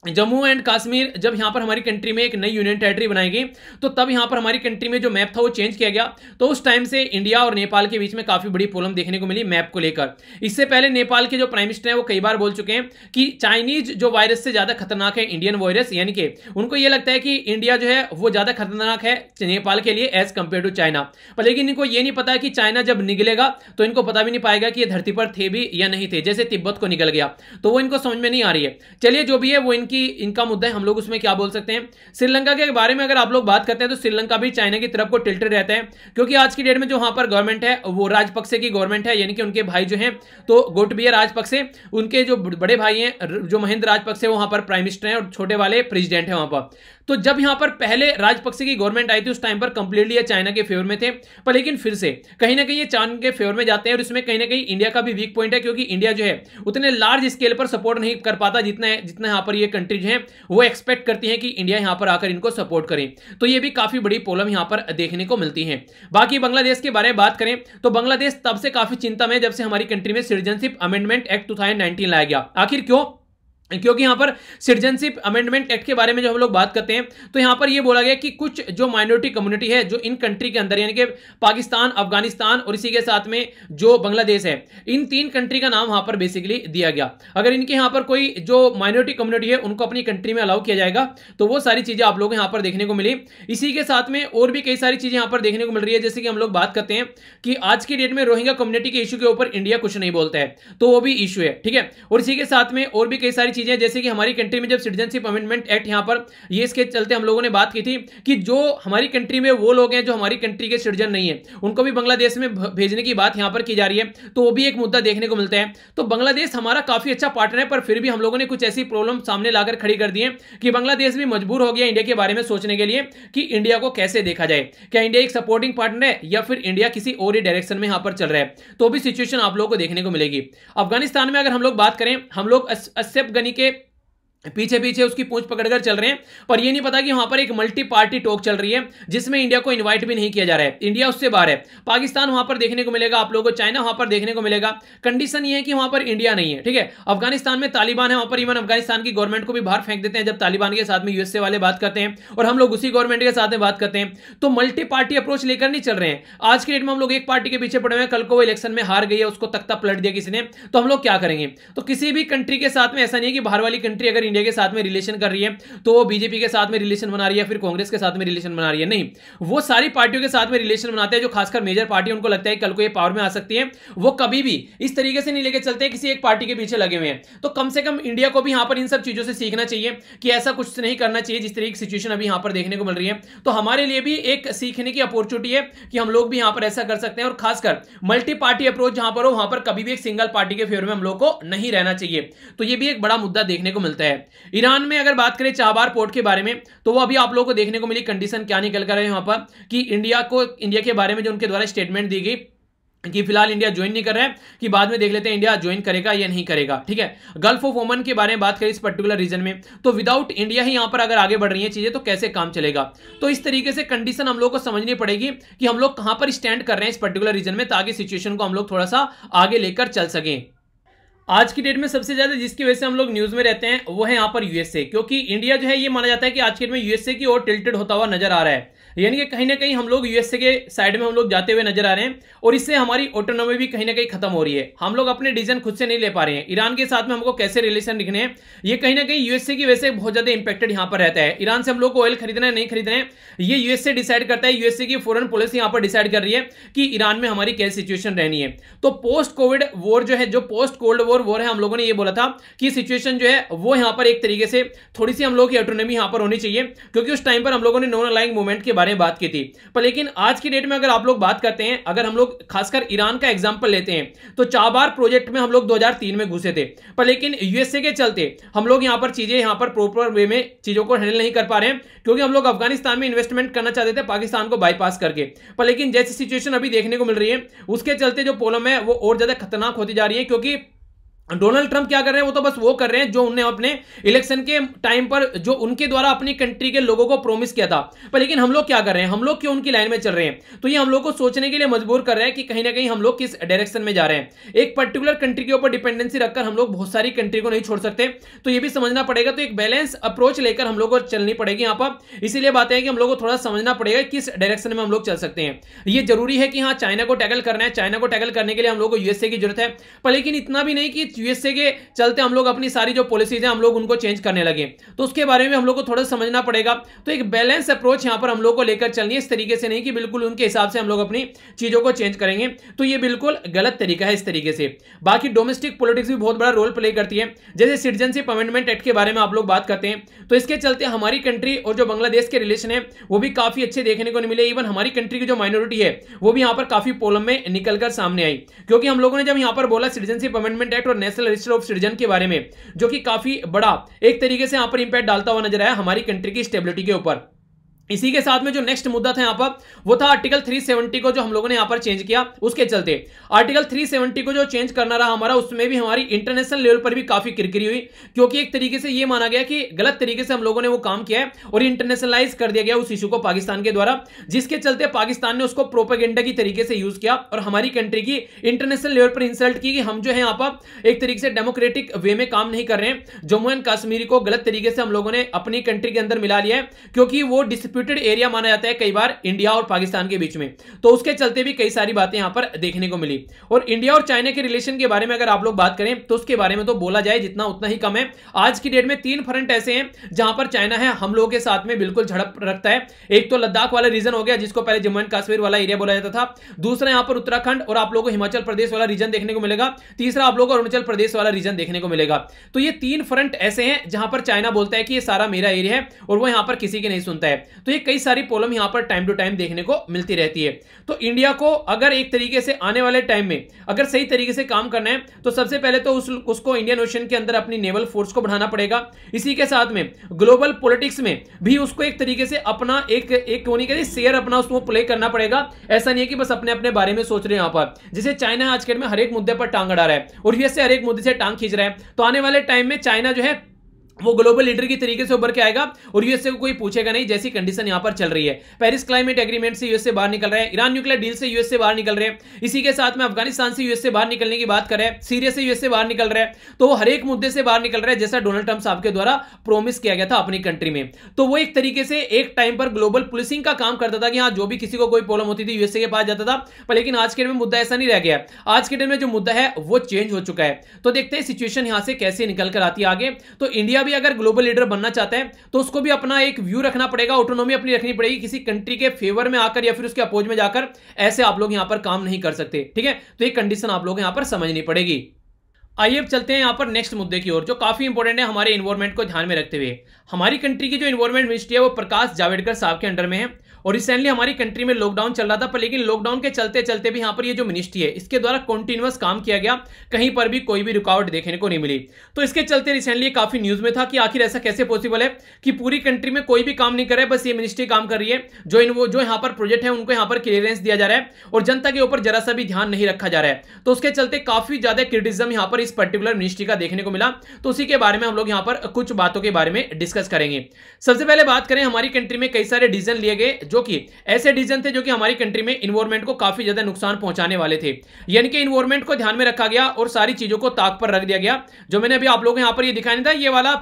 जम्मू एंड कश्मीर जब यहां पर हमारी कंट्री में एक नई यूनियन टेरिटरी बनाई गई, तो तब यहां पर हमारी कंट्री में जो मैप था वो चेंज किया गया। तो उस टाइम से इंडिया और नेपाल के बीच में काफी बड़ी प्रॉब्लम देखने को मिली मैप को लेकर। इससे पहले नेपाल के जो प्राइम मिनिस्टर है वो कई बार बोल चुके हैं कि चाइनीज जो वायरस से ज्यादा खतरनाक है इंडियन वायरस, यानी कि उनको ये लगता है कि इंडिया जो है वो ज्यादा खतरनाक है नेपाल के लिए एज कंपेयर टू चाइना। पर लेकिन इनको ये नहीं पता कि चाइना जब निकलेगा तो इनको पता भी नहीं पाएगा कि ये धरती पर थे भी या नहीं थे, जैसे तिब्बत को निकल गया, तो वो इनको समझ में नहीं आ रही है। चलिए जो भी है वो इनका मुद्दा है, हम लोग उसमें क्या बोल सकते हैं। श्रीलंका के बारे में अगर आप लोग बात करते हैं तो श्रीलंका भी चाइना की तरफ को टिल्टेड रहता है, क्योंकि आज की डेट में जो वहां पर गवर्नमेंट है वो राजपक्से की गवर्नमेंट है, यानी कि उनके भाई जो हैं तो गोटबाया राजपक्से, उनके जो बड़े भाई हैं जो महेंद्र राजपक्से वहां पर प्राइम मिनिस्टर हैं और छोटे वाले प्रेसिडेंट हैं वहां पर। तो जब यहां पर पहले राजपक्से की गवर्नमेंट आई थी उस टाइम पर कंप्लीटली ये चाइना के फेवर में थे, पर लेकिन फिर से कहीं ना कहीं ये चाइना के फेवर में जाते हैं। और इसमें कहीं ना कहीं इंडिया का भी वीक पॉइंट है, क्योंकि इंडिया जो है उतने लार्ज स्केल पर सपोर्ट नहीं कर पाता जितना यहां पर ये कंट्री जो है वो एक्सपेक्ट करती है कि इंडिया यहां पर आकर इनको सपोर्ट करे। तो ये भी काफी बड़ी प्रॉब्लम यहां पर देखने को मिलती है। बाकी बांग्लादेश के बारे में बात करें तो बांग्लादेश तब से काफी चिंता में जब से हमारी कंट्री में सिटीजनशिप अमेंडमेंट एक्ट 2019 लाया गया। आखिर क्यों? क्योंकि यहां पर सिटीजनशिप अमेंडमेंट एक्ट के बारे में जब हम लोग बात करते हैं तो यहां पर यह बोला गया कि कुछ जो माइनॉरिटी कम्युनिटी है जो इन कंट्री के अंदर, यानी कि पाकिस्तान, अफगानिस्तान और इसी के साथ में जो बांग्लादेश है, इन 3 कंट्री का नाम वहां पर बेसिकली दिया गया। अगर इनके यहां पर कोई जो माइनॉरिटी कम्युनिटी है उनको अपनी कंट्री में अलाउ किया जाएगा तो वो सारी चीजें आप लोग यहां पर देखने को मिली। इसी के साथ में और भी कई सारी चीजें यहां पर देखने को मिल रही है, जैसे कि हम लोग बात करते हैं कि आज की डेट में रोहिंग्या कम्युनिटी के इशू के ऊपर इंडिया कुछ नहीं बोलता है, तो वो भी इशू है, ठीक है। और इसी के साथ में और भी कई सारी चीजें, जैसे कि हमारी कंट्री में जब सिटीजनशिप अमेंडमेंट एक्ट यहां पर ये इसके चलते हम लोगों ने बात की थी कि जो हमारी कंट्री में वो लोग हैं जो हमारी कंट्री के सिटीजन नहीं है उनको भी बांग्लादेश में भेजने की बात यहां पर की जा रही है, तो वो भी एक मुद्दा देखने को मिलता है। तो बांग्लादेश हमारा काफी अच्छा पार्टनर है, पर फिर भी हम लोगों ने कुछ ऐसी प्रॉब्लम सामने लाकर खड़ी कर दी है कि बांग्लादेश भी मजबूर हो गया इंडिया के बारे में सोचने के लिए कि इंडिया को कैसे देखा जाए, क्या इंडिया एक सपोर्टिंग पार्टनर है या फिर इंडिया किसी और ही डायरेक्शन में यहां पर चल रहा है। तो भी सिचुएशन आप लोगों को देखने को मिलेगी। अफगानिस्तान में अगर हम लोग बात करें, हम लोग अशरफ गनी के पीछे पीछे उसकी पूंछ पकड़कर चल रहे हैं, पर यह नहीं पता कि वहां पर एक मल्टी पार्टी टॉक चल रही है जिसमें इंडिया को इनवाइट भी नहीं किया जा रहा है। इंडिया उससे बाहर है, पाकिस्तान वहां पर देखने को मिलेगा आप लोगों को, चाइना वहां पर देखने को मिलेगा। कंडीशन ये है कि वहां पर इंडिया नहीं है, ठीक है। अफगानिस्तान में तालिबान है, वहां पर इवन अफगानिस्तान की गवर्नमेंट को भी बाहर फेंक देते हैं जब तालिबान के साथ में यूएसए वाले बात करते हैं और हम लोग उसी गवर्नमेंट के साथ में बात करते हैं। तो मल्टी पार्टी अप्रोच लेकर नहीं चल रहे हैं। आज के डेट में हम लोग एक पार्टी के पीछे पड़े हुए हैं, कल को वो इलेक्शन में हार गई है, उसको तख्ता पलट दिया किसी ने, तो हम लोग क्या करेंगे। तो किसी भी कंट्री के साथ में ऐसा नहीं है कि बाहर वाली कंट्री अगर इंडिया के साथ में रिलेशन कर रही है तो वो बीजेपी के साथ में रिलेशन बना रही है, फिर कांग्रेस के साथ में रिलेशन बना रही है, नहीं। वो सारी पार्टियों के साथ में रिलेशन बनाते हैं जो खासकर मेजर पार्टी, उनको लगता है कल को ये पावर में आ सकती है। वो कभी भी इस तरीके से नहीं लेके चलते हैं किसी एक पार्टी के पीछे लगे हुए हैं। तो कम से कम इंडिया को भी यहां पर इन सब चीजों से सीखना चाहिए कि ऐसा कुछ नहीं करना चाहिए जिस तरीके की सिचुएशन अभी यहां पर देखने को मिल रही है। तो हमारे लिए भी एक सीखने की अपॉर्चुनिटी है कि हम लोग भी यहां पर ऐसा कर सकते हैं, और खासकर मल्टी पार्टी अप्रोच जहां पर हो वहां पर कभी भी एक सिंगल पार्टी के फेवर में हम लोग को नहीं रहना चाहिए। तो ये भी एक बड़ा मुद्दा देखने को मिलता है। ईरान में अगर बात करें चाबार पोर्ट के बारे में, तो वो अभी आप लोगों को देखने को मिली कंडीशन क्या निकल कर है वहां पर कि इंडिया के बारे में जो उनके द्वारा स्टेटमेंट दी गई कि फिलहाल इंडिया ज्वाइन नहीं कर रहा है, कि बाद में देख लेते हैं इंडिया ज्वाइन करेगा या नहीं करेगा, ठीक है। गल्फ ऑफ ओमन के बारे में बात करें इस पर्टिकुलर रीजन में, तो विदाउट इंडिया ही यहां पर अगर आगे बढ़ रही है चीजें तो कैसे काम चलेगा। तो इस तरीके से कंडीशन हम लोग को समझनी पड़ेगी कि हम लोग कहां पर स्टैंड कर रहे हैं इस पर्टिकुलर रीजन में, ताकि सिचुएशन को हम लोग थोड़ा सा आगे लेकर चल सकें। आज की डेट में सबसे ज्यादा जिसकी वजह से हम लोग न्यूज में रहते हैं वो है यहाँ पर यूएसए, क्योंकि इंडिया जो है ये माना जाता है कि आज की डेट में यूएसए की ओर टिल्टेड होता हुआ नजर आ रहा है, यानी कि कहीं ना कहीं हम लोग यूएसए के साइड में हम लोग जाते हुए नजर आ रहे हैं, और इससे हमारी ऑटोनॉमी भी कहीं ना कहीं खत्म हो रही है। हम लोग अपने डिसीजन खुद से नहीं ले पा रहे हैं। ईरान के साथ में हमको कैसे रिलेशन रखने हैं, ये कहीं ना कहीं यूएसए की वजह से बहुत ज्यादा इंपैक्टेड यहाँ पर रहता है। ईरान से हम लोग को ऑयल खरीदना है नहीं खरीदना है, ये यूएसए डिसाइड करता है। यूएसए की फॉरेन पॉलिसी यहाँ पर डिसाइड कर रही है कि ईरान में हमारी क्या सिचुएशन रहनी है। तो पोस्ट कोविड वॉर जो है, जो पोस्ट कोल्ड वॉर है, हम लोगों ने ये बोला था कि सिचुएशन जो है वो यहां पर एक तरीके से थोड़ी सी हम लोग की ऑटोनॉमी यहां पर होनी चाहिए, क्योंकि उस टाइम पर हम लोगों ने नॉन अलाइंग मूवमेंट के बारे में बात की थी। पर लेकिन आज की डेट में अगर आप लोग बात करते हैं, अगर हम लोग खासकर ईरान का एग्जांपल लेते हैं, तो चाबार प्रोजेक्ट में हम लोग 2003 में घुसे थे, पर लेकिन यूएसए के चलते हम लोग यहां पर चीजें यहां पर प्रॉपर वे में चीजों को हैंडल नहीं कर पा रहे हैं, क्योंकि हम लोग अफगानिस्तान में इन्वेस्टमेंट करना चाहते थे पाकिस्तान को बाईपास करके। पर लेकिन जैसी सिचुएशन अभी देखने को मिल रही है उसके चलते जो प्रॉब्लम है वो और ज्यादा खतरनाक होती जा रही है, क्योंकि डोनाल्ड ट्रंप क्या कर रहे हैं, वो तो बस वो कर रहे हैं जो उन्हें अपने इलेक्शन के टाइम पर जो उनके द्वारा अपनी कंट्री के लोगों को प्रॉमिस किया था। पर लेकिन हम लोग क्या कर रहे हैं, हम लोग क्यों उनकी लाइन में चल रहे हैं? तो ये हम लोग को सोचने के लिए मजबूर कर रहा है कि कहीं ना कहीं हम लोग किस डायरेक्शन में जा रहे हैं। एक पर्टिकुलर कंट्री के ऊपर डिपेंडेंसी रखकर हम लोग बहुत सारी कंट्री को नहीं छोड़ सकते, तो ये भी समझना पड़ेगा। तो एक बैलेंस अप्रोच लेकर हम लोग को चलनी पड़ेगी यहाँ पर। इसीलिए बात है कि हम लोग को थोड़ा समझना पड़ेगा किस डायरेक्शन में हम लोग चल सकते हैं। ये जरूरी है कि हाँ, चाइना को टैकल करना है, चाइना को टैकल करने के लिए हम लोग को यूएसए की जरूरत है, पर लेकिन इतना भी नहीं कि यूएसए के चलते हम लोग अपनी सारी जो पॉलिसीज हैं हम लोग उनको चेंज करने लगे। तो उसके बारे में हम लोग को थोड़ा समझना पड़ेगा। तो एक बैलेंस अप्रोच यहां पर हम लोग को लेकर चलनी है, इस तरीके से नहीं कि बिल्कुल उनके हिसाब से हम लोग अपनी चीजों को चेंज करेंगे, तो ये बिल्कुल गलत तरीका है इस तरीके से। बाकी डोमेस्टिक पॉलिटिक्स भी बहुत बड़ा रोल प्ले करती है। जैसे सिटीजनशिप अमेंडमेंट एक्ट के बारे में आप लोग बात करते हैं, तो इसके चलते हमारी कंट्री और जो बांग्लादेश के रिलेशन है वो भी काफी अच्छे देखने को नहीं मिले। इवन हमारी कंट्री की जो माइनॉरिटी है वो भी यहां पर काफी प्रॉब्लम में निकलकर सामने आई, क्योंकि हम लोगों ने जब यहां पर बोला सिटीजनशिप अमेंडमेंट एक्ट और नेशनल रजिस्टर ऑफ सिटीजन के बारे में, जो कि काफी बड़ा एक तरीके से यहां पर इंपैक्ट डालता हुआ नजर आया हमारी कंट्री की स्टेबिलिटी के ऊपर। इसी के साथ में जो नेक्स्ट मुद्दा था यहां पर वो था आर्टिकल 370 को जो हम लोगों ने यहां पर चेंज किया। उसके चलते आर्टिकल 370 को जो चेंज करना रहा हमारा, उसमें भी हमारी इंटरनेशनल लेवल पर भी काफी किरकिरी हुई, क्योंकि एक तरीके से ये माना गया कि गलत तरीके से हम लोगों ने वो काम किया है और इंटरनेशनलाइज कर दिया गया उस इशू को पाकिस्तान के द्वारा, जिसके चलते पाकिस्तान ने उसको प्रोपेगेंडा की तरीके से यूज किया और हमारी कंट्री की इंटरनेशनल लेवल पर इंसल्ट की कि हम जो है यहां पर एक तरीके से डेमोक्रेटिक वे में काम नहीं कर रहे हैं। जम्मू एंड कश्मीर को गलत तरीके से हम लोगों ने अपनी कंट्री के अंदर मिला लिया है, क्योंकि वो डिस्प्यूटेड एरिया माना जाता है कई बार इंडिया और पाकिस्तान के बीच में। तो उसके चलते भी कई सारी बातें यहां पर देखने को मिली। और इंडिया और चाइना के रिलेशन के बारे में अगर आप लोग बात करें तो उसके बारे में तो बोला जाए जितना उतना ही कम है। आज की डेट में 3 फ्रंट ऐसे हैं जहां पर चाइना है हम लोगों के साथ में बिल्कुल झड़प रखता है। एक तो लद्दाख वाला रीजन हो गया, जिसको पहले जम्मू एंड कश्मीर वाला एरिया बोला जाता था। दूसरा यहां पर उत्तराखंड और आप लोगों को हिमाचल प्रदेश वाला रीजन देखने को मिलेगा। तीसरा आप लोगों को अरुणाचल प्रदेश वाला रीजन देखने को मिलेगा। तो ये 3 फ्रंट ऐसे हैं जहां पर चाइना बोलता है कि ये सारा मेरा एरिया है और वो यहां पर किसी की नहीं सुनता है। तो ये कई सारी प्रॉब्लम यहां पर टाइम टू टाइम देखने को मिलती रहती है। तो इंडिया को अगर एक तरीके से आने वाले टाइम में अगर सही तरीके से काम करना है तो सबसे पहले तो उसको इंडियन ओशन के अंदर अपनी नेवल फोर्स को बढ़ाना पड़ेगा। इसी के साथ में ग्लोबल पॉलिटिक्स में भी उसको एक तरीके से अपना एक शेयर अपना उसको प्ले करना पड़ेगा। ऐसा नहीं है कि बस अपने अपने बारे में सोच रहे हैं यहां पर। जैसे चाइना आज के में हर एक मुद्दे पर टांग अड़ा रहा है और यूएसए हर एक मुद्दे से टांग खींच रहा है, तो आने वाले टाइम में चाइना जो है वो ग्लोबल लीडर की तरीके से उभर के आएगा और यूएसए को कोई पूछेगा नहीं, जैसी कंडीशन यहां पर चल रही है। पेरिस क्लाइमेट एग्रीमेंट से यूएसए बाहर निकल रहा है, ईरान न्यूक्लियर डील से यूएसए बाहर निकल रहे हैं, इसी के साथ में अफगानिस्तान से यूएसए बाहर निकलने की बात कर रहे हैं, सीरिया से यूएसए बाहर निकल रहा है। तो वो हर एक मुद्दे से बाहर निकल रहा है जैसा डोनाल्ड ट्रंप साहब के द्वारा प्रोमिस किया गया था अपनी कंट्री में। तो वो एक तरीके से एक टाइम पर ग्लोबल पुलिसिंग का काम करता था कि हाँ, जो भी किसी को कोई प्रॉब्लम होती थी यूएसए के पास जाता था। पर लेकिन आज के दिन में मुद्दा ऐसा नहीं रह गया। आज के दिन में जो मुद्दा है वो चेंज हो चुका है। तो देखते हैं सिचुएशन यहां से कैसे निकल कर आती है आगे। तो इंडिया भी अगर ग्लोबल लीडर बनना चाहता है तो उसको भी अपना एक व्यू रखना पड़ेगा, ऑटोनॉमी अपनी रखनी पड़ेगी। किसी कंट्री के फेवर में आकर या फिर उसके अपोज में जाकर ऐसे आप लोग यहां पर काम नहीं कर सकते। ठीक है, तो एक कंडीशन आप लोग यहां पर समझनी पड़ेगी। आइए अब चलते हैं यहां पर नेक्स्ट मुद्दे की ओर, जो काफी इंपॉर्टेंट है हमारे एनवायरमेंट को ध्यान में रखते हुए। हमारी कंट्री की जो एनवायरमेंट मिनिस्ट्री है वो प्रकाश जावड़ेकर साहब के अंडर में है और रिसेंटली हमारी कंट्री में लॉकडाउन चल रहा था, पर लेकिन लॉकडाउन के चलते चलते भी यहां पर ये जो मिनिस्ट्री है इसके द्वारा कंटिन्यूअस काम किया गया, कहीं पर भी कोई भी रुकावट देखने को नहीं मिली। तो इसके चलते रिसेंटली काफी न्यूज में था कि आखिर ऐसा कैसे पॉसिबल है कि पूरी कंट्री में कोई भी काम नहीं कर रहा है, बस ये मिनिस्ट्री काम कर रही है। जो यहाँ पर प्रोजेक्ट है उनको यहाँ पर क्लियरेंस दिया जा रहा है और जनता के ऊपर जरा सा भी ध्यान नहीं रखा जा रहा है। तो उसके चलते काफी ज्यादा क्रिटिसिज्म यहाँ पर इस पर्टिकुलर मिनिस्ट्री का देखने को मिला। तो उसी के बारे में हम लोग यहाँ पर कुछ बातों के बारे में डिस्कस करेंगे। सबसे पहले बात करें, हमारी कंट्री में कई सारे डिसीजन लिए गए जो कि ऐसे डिसीजन थे जो कि हमारी कंट्री में एनवायरमेंट को काफी ज्यादा नुकसान पहुंचाने वाले थे। यानी कि एनवायरमेंट को ध्यान में रखा गया और सारी चीजों को ताक पर रख दिया गया। जो मैंने अभी आप लोगों को यहां पर ये दिखाया नहीं था, ये वाला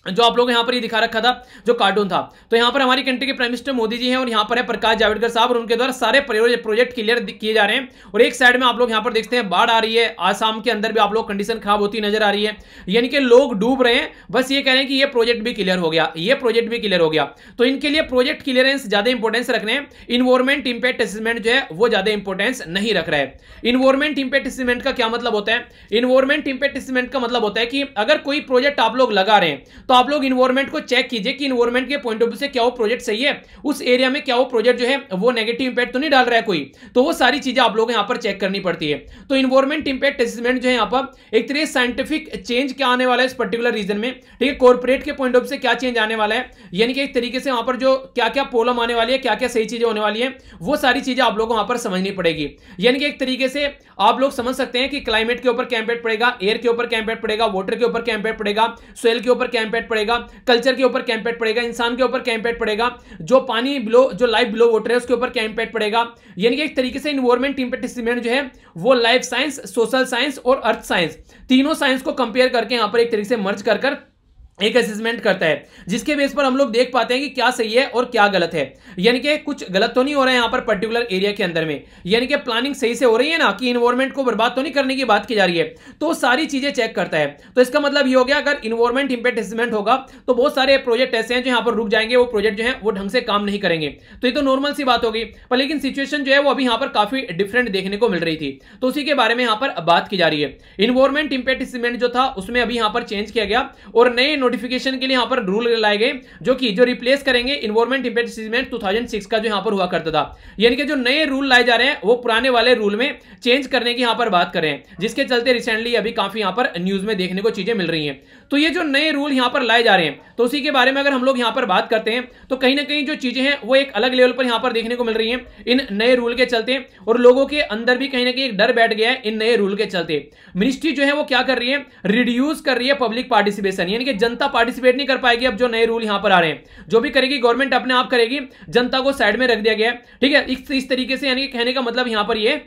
जो आप लोग यहां पर ये दिखा रखा था जो कार्टून था, तो यहां पर हमारी कंट्री के प्राइम मिनिस्टर मोदी जी हैं और यहां पर है प्रकाश जावड़ेकर साहब और उनके द्वारा सारे प्रोजेक्ट क्लियर किए जा रहे हैं। और एक साइड में आप लोग यहां पर देखते हैं बाढ़ आ रही है, आसाम के अंदर भी आप लोग कंडीशन खराब होती नजर आ रही है, यानी कि लोग डूब रहे हैं। बस ये कह रहे हैं कि ये प्रोजेक्ट भी क्लियर हो गया, ये प्रोजेक्ट भी क्लियर हो गया। तो इनके लिए प्रोजेक्ट क्लियरेंस ज्यादा इंपॉर्टेंस रखने हैं, इन्वायरमेंट इंपैक्ट असेसमेंट जो है वो ज्यादा इंपॉर्टेंस नहीं रख रहा है। इन्वायरमेंट इंपैक्ट असेसमेंट का क्या मतलब होता है? इन्वायरमेंट इंपैक्ट असेसमेंट का मतलब होता है कि अगर कोई प्रोजेक्ट आप लोग लगा रहे हैं तो तो आप लोग इन्वायरमेंट को चेक कीजिए कि इन्वायरमेंट के पॉइंट ऑफ व्यू से क्या वो प्रोजेक्ट सही है, उस एरिया में क्या वो प्रोजेक्ट जो है वो नेगेटिव इंपैक्ट तो नहीं डाल रहा है कोई, तो वो सारी चीजें आप लोग यहां पर चेक करनी पड़ती है। तो इन्वायरमेंट इंपैक्ट असेसमेंट जो है यहां पर एक तरह साइंटिफिक चेंज क्या आने वाला है इस पर्टिकुलर रीजन में, ठीक है, कॉर्पोरेट के पॉइंट ऑफ व्यू से क्या चेंज आने वाला है, यानी कि एक तरीके से वहां पर जो क्या क्या प्रॉब्लम आने वाली है, क्या क्या सही चीजें होने वाली है, वो सारी चीजें आप लोगों को वहां पर समझनी पड़ेगी। यानी कि एक तरीके से आप लोग समझ सकते हैं कि क्लाइमेट के ऊपर क्या इंपैक्ट पड़ेगा, एयर के ऊपर क्या इंपैक्ट पड़ेगा, वाटर के ऊपर क्या इंपैक्ट पड़ेगा, सोइल के ऊपर क्या इंपैक्ट पड़ेगा, कल्चर के ऊपर क्या इंपैक्ट पड़ेगा, इंसान के ऊपर क्या इंपैक्ट पड़ेगा, जो पानी बिलो जो लाइफ बिलो वाटर है उसके ऊपर क्या इंपैक्ट पड़ेगा। यानी कि एक तरीके से इन्वायरमेंट इंपैक्ट एसेसमेंट जो है वो लाइफ साइंस, सोशल साइंस और अर्थ साइंस, तीनों साइंस को कंपेयर करके यहां पर एक तरीके से मर्ज कर एक असेसमेंट करता है, जिसके बेस पर हम लोग देख पाते हैं कि क्या सही है और क्या गलत है। यानी कि कुछ गलत तो नहीं हो रहा है यहां पर पर्टिकुलर एरिया के अंदर में, यानी कि प्लानिंग सही से हो रही है ना, कि इन्वायरमेंट को बर्बाद तो नहीं करने की बात की जा रही है, तो सारी चीजें चेक करता है। तो इसका मतलब ये हो गया, अगर इन्वायरमेंट इंपैक्ट असेसमेंट होगा तो बहुत सारे प्रोजेक्ट ऐसे हैं जो यहां पर रुक जाएंगे, वो प्रोजेक्ट जो है वो ढंग से काम नहीं करेंगे, तो ये तो नॉर्मल सी बात होगी। पर लेकिन सिचुएशन जो है वो अभी यहां पर काफी डिफरेंट देखने को मिल रही थी, तो उसी के बारे में यहां पर बात की जा रही है। इन्वायरमेंट इंपैक्ट असेसमेंट जो था उसमें अभी यहां पर चेंज किया गया और नए नोटिफिकेशन के लिए पर रूल लाए गए जो रिप्लेस करेंगे इन्वायरमेंट इंपैक्ट असेसमेंट 2006 का जो यहां पर हुआ करता था। यानी कि जो नए रूल लाए जा रहे हैं वो पुराने वाले रूल में चेंज करने की यहां पर बात कर रहे हैं, जिसके चलते रिसेंटली अभी काफी यहां पर न्यूज में देखने को चीजें मिल रही हैं। तो ये जो नए रूल यहां पर लाए जा रहे हैं, तो उसी के बारे में अगर हम लोग यहां पर बात करते हैं तो कहीं ना कहीं जो चीजें हैं वो एक अलग लेवल पर यहां पर देखने को मिल रही हैं इन नए रूल के चलते, और लोगों के अंदर भी कहीं ना कहीं एक डर बैठ गया है इन नए रूल के चलते। मिनिस्ट्री जो है वो क्या कर रही है, रिड्यूस कर रही है पब्लिक पार्टिसिपेशन, यानी कि जनता पार्टिसिपेट नहीं कर पाएगी। अब जो नए रूल यहां पर आ रहे हैं, जो भी करेगी गवर्नमेंट अपने आप करेगी, जनता को साइड में रख दिया गया है, ठीक है। इस तरीके से यानी कि कहने का मतलब यहां पर ये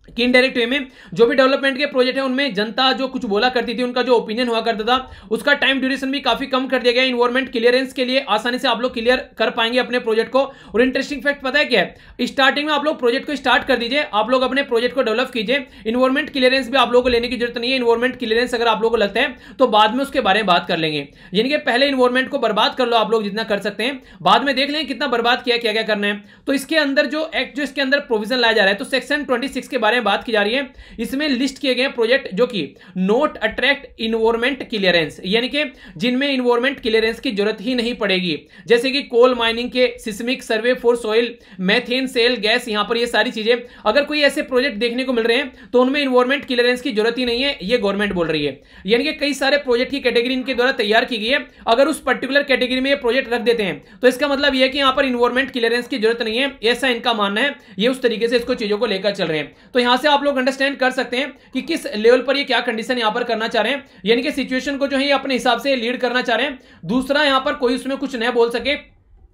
कि इनडायरेक्ट वे में जो भी डेवलपमेंट के प्रोजेक्ट है उनमें जनता जो कुछ बोला करती थी, उनका जो ओपिनियन हुआ करता था, उसका टाइम ड्यूरेशन भी काफी कम कर दिया गया। इन्वायरमेंट क्लियरेंस के लिए आसानी से आप लोग क्लियर कर पाएंगे अपने प्रोजेक्ट को। और इंटरेस्टिंग फैक्ट पता है क्या है, स्टार्टिंग में आप लोग प्रोजेक्ट को स्टार्ट कर दीजिए, आप लोग अपने प्रोजेक्ट को डेवलप कीजिए, इन्वायरमेंट क्लियरेंस भी आप लोगों को लेने की जरूरत नहीं है। इन्वायरमेंट क्लियरेंस अगर आप लोगों को लगता है तो बाद में उसके बारे में बात कर लेंगे, यानी कि पहले इन्वायरमेंट को बर्बाद कर लो आप लोग जितना कर सकते हैं, बाद में देख लें कितना बर्बाद किया, क्या क्या करना है। तो इसके अंदर जो एक्ट जो इसके अंदर प्रोविजन लाया जा रहा है, तो सेक्शन 26 के बारे में बात की जा रही है। इसमें लिस्ट किए गए प्रोजेक्ट जो कि नोट अट्रैक्ट इन्वायरमेंट क्लियरेंस, यानी कि जिनमें इन्वायरमेंट क्लियरेंस की जरूरत ही नहीं पड़ेगी, जैसे कि कोल माइनिंग के seismic survey for soil, methane shale gas, यहां पर ये सारी चीजें अगर कोई ऐसे प्रोजेक्ट देखने को मिल रहे हैं तो उनमें इन्वायरमेंट क्लियरेंस की जरूरत ही नहीं है, ये गवर्नमेंट बोल रही है। यानी कि कई सारे प्रोजेक्ट की कैटेगरी इनके द्वारा तैयार की गई है, अगर उस पर्टिकुलर कैटेगरी में ये प्रोजेक्ट रख देते हैं तो इसका मतलब यह कि यहां पर इन्वायरमेंट क्लियरेंस की जरूरत नहीं है, ऐसा इनका मानना है। ये उस तरीके से इसको चीजों को लेकर चल रहे हैं। तो यहां से आप लोग अंडरस्टैंड कर सकते हैं कि किस लेवल पर ये क्या कंडीशन यहां पर करना चाह रहे हैं, यानी कि सिचुएशन को जो है ये अपने हिसाब से लीड करना चाह रहे हैं। दूसरा, यहां पर कोई उसमें कुछ न बोल सके,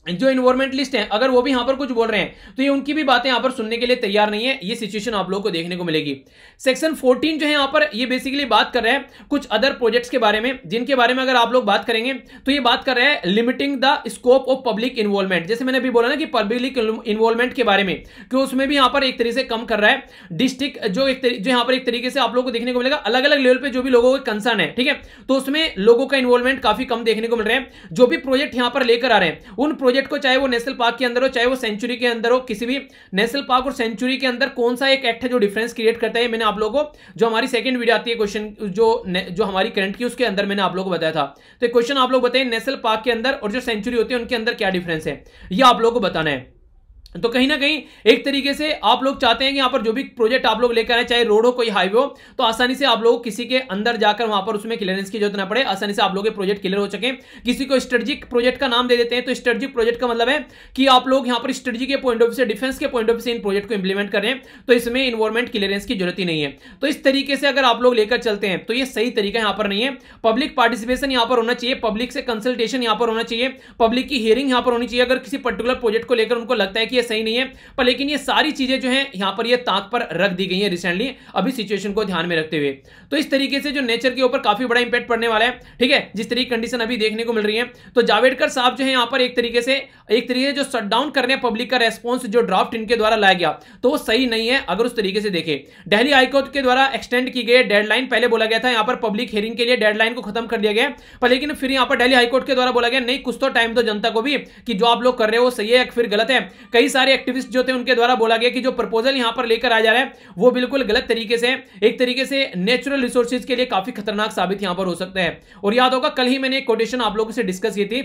जो इन्वायरमेंटलिस्ट हैं अगर वो भी यहां पर कुछ बोल रहे हैं तो ये उनकी भी बातें यहां पर सुनने के लिए तैयार नहीं है। ये सिचुएशन आप लोगों को देखने को मिलेगी। सेक्शन 14 जो है यहां पर ये बेसिकली बात कर रहे हैं कुछ अदर प्रोजेक्ट्स के बारे में, जिनके बारे में अगर आप लोग बात करेंगे तो ये बात कर रहे हैं limiting the scope of public involvement. जैसे मैंने अभी बोला ना कि पब्लिक इन्वॉल्वमेंट के बारे में, कि उसमें भी यहां पर एक तरीके से कम कर रहा है। डिस्ट्रिक्ट जो यहां पर एक तरीके से आप लोगों को देखने को मिलेगा, अलग अलग लेवल पे जो भी लोगों का कंसर्न है, ठीक है, तो उसमें लोगों का इन्वॉल्वमेंट काफी कम देखने को मिल रहा है। जो भी प्रोजेक्ट यहां पर लेकर आ रहे हैं उन प्रोजेक्ट को, चाहे वो नेशनल पार्क के अंदर हो चाहे वो सेंचुरी के अंदर हो, किसी भी नेशनल पार्क और सेंचुरी के अंदर कौन सा एक एक्ट है जो डिफरेंस क्रिएट करता है, मैंने आप लोगों को जो हमारी सेकंड वीडियो आती है क्वेश्चन जो हमारी करंट की, उसके अंदर मैंने आप लोगों को बताया था। तो क्वेश्चन आप लोग बताइए नेशनल पार्क के अंदर और जो सेंचुरी होती है उनके अंदर क्या डिफरेंस है, ये आप लोगों को बताना है। तो कहीं ना कहीं एक तरीके से आप लोग चाहते हैं कि यहां पर जो भी प्रोजेक्ट आप लोग लेकर आए, चाहे रोड हो कोई हाईवे हो, तो आसानी से आप लोग किसी के अंदर जाकर वहां पर उसमें क्लियरेंस की जरूरत ना पड़े, आसानी से आप लोग के प्रोजेक्ट क्लियर हो सके। किसी को स्ट्रेटेजिक प्रोजेक्ट का नाम दे देते हैं, तो स्ट्रेटेजिक प्रोजेक्ट का मतलब है कि आप लोग यहां पर स्ट्रेटेजी के पॉइंट ऑफ व्यू से, डिफेंस के पॉइंट ऑफ व्यू से इन प्रोजेक्ट को इंप्लीमेंट कर रहे हैं, तो इसमें इन्वायरमेंट क्लियरेंस की जरूरत ही नहीं है। तो इस तरीके से अगर आप लोग लेकर चलते हैं तो ये सही तरीका यहां पर नहीं है। पब्लिक पार्टिसिपेशन यहां पर होना चाहिए, पब्लिक से कंसल्टेशन यहां पर होना चाहिए, पब्लिक की हियरिंग यहां पर होनी चाहिए अगर किसी पर्टिकुलर प्रोजेक्ट को लेकर उनको लगता है कि ये सही नहीं है। पर लेकिन ये सारी चीजें जो हैं यहां पर ये ताक पर रख दी गई हैं रिसेंटली, अभी सिचुएशन को ध्यान में रखते हुए। तो इस तरीके से जो नेचर के ऊपर काफी बड़ा इंपैक्ट पड़ने वाला है, ठीक है, जिस तरीके की कंडीशन अभी देखने को मिल रही है। तो जावड़ेकर साहब जो है यहां पर एक तरीके से जो शटडाउन करने पब्लिक का रेस्पॉन्स जो ड्राफ्ट इनके द्वारा लाया गया, तो वो सही नहीं है अगर उस तरीके से देखें। दिल्ली हाईकोर्ट के द्वारा एक्सटेंड की गई डेडलाइन, पहले बोला गया था यहां पर पब्लिक हियरिंग के लिए डेडलाइन को खत्म कर दिया गया, पर लेकिन फिर यहां पर दिल्ली हाईकोर्ट के द्वारा बोला गया नहीं, कुछ तो टाइम दो जनता को भी कि जो आप लोग कर रहे हो वो सही है या फिर गलत है। कई कई सारे एक्टिविस्ट जो थे उनके द्वारा बोला गया कि जो प्रपोजल यहां पर लेकर आ जा रहा है वो बिल्कुल गलत तरीके से, एक तरीके से नेचुरल रिसोर्सेज के लिए काफी खतरनाक साबित यहां पर हो सकता है। और याद होगा कल ही मैंने एक कोटेशन आप लोगों से डिस्कस की थी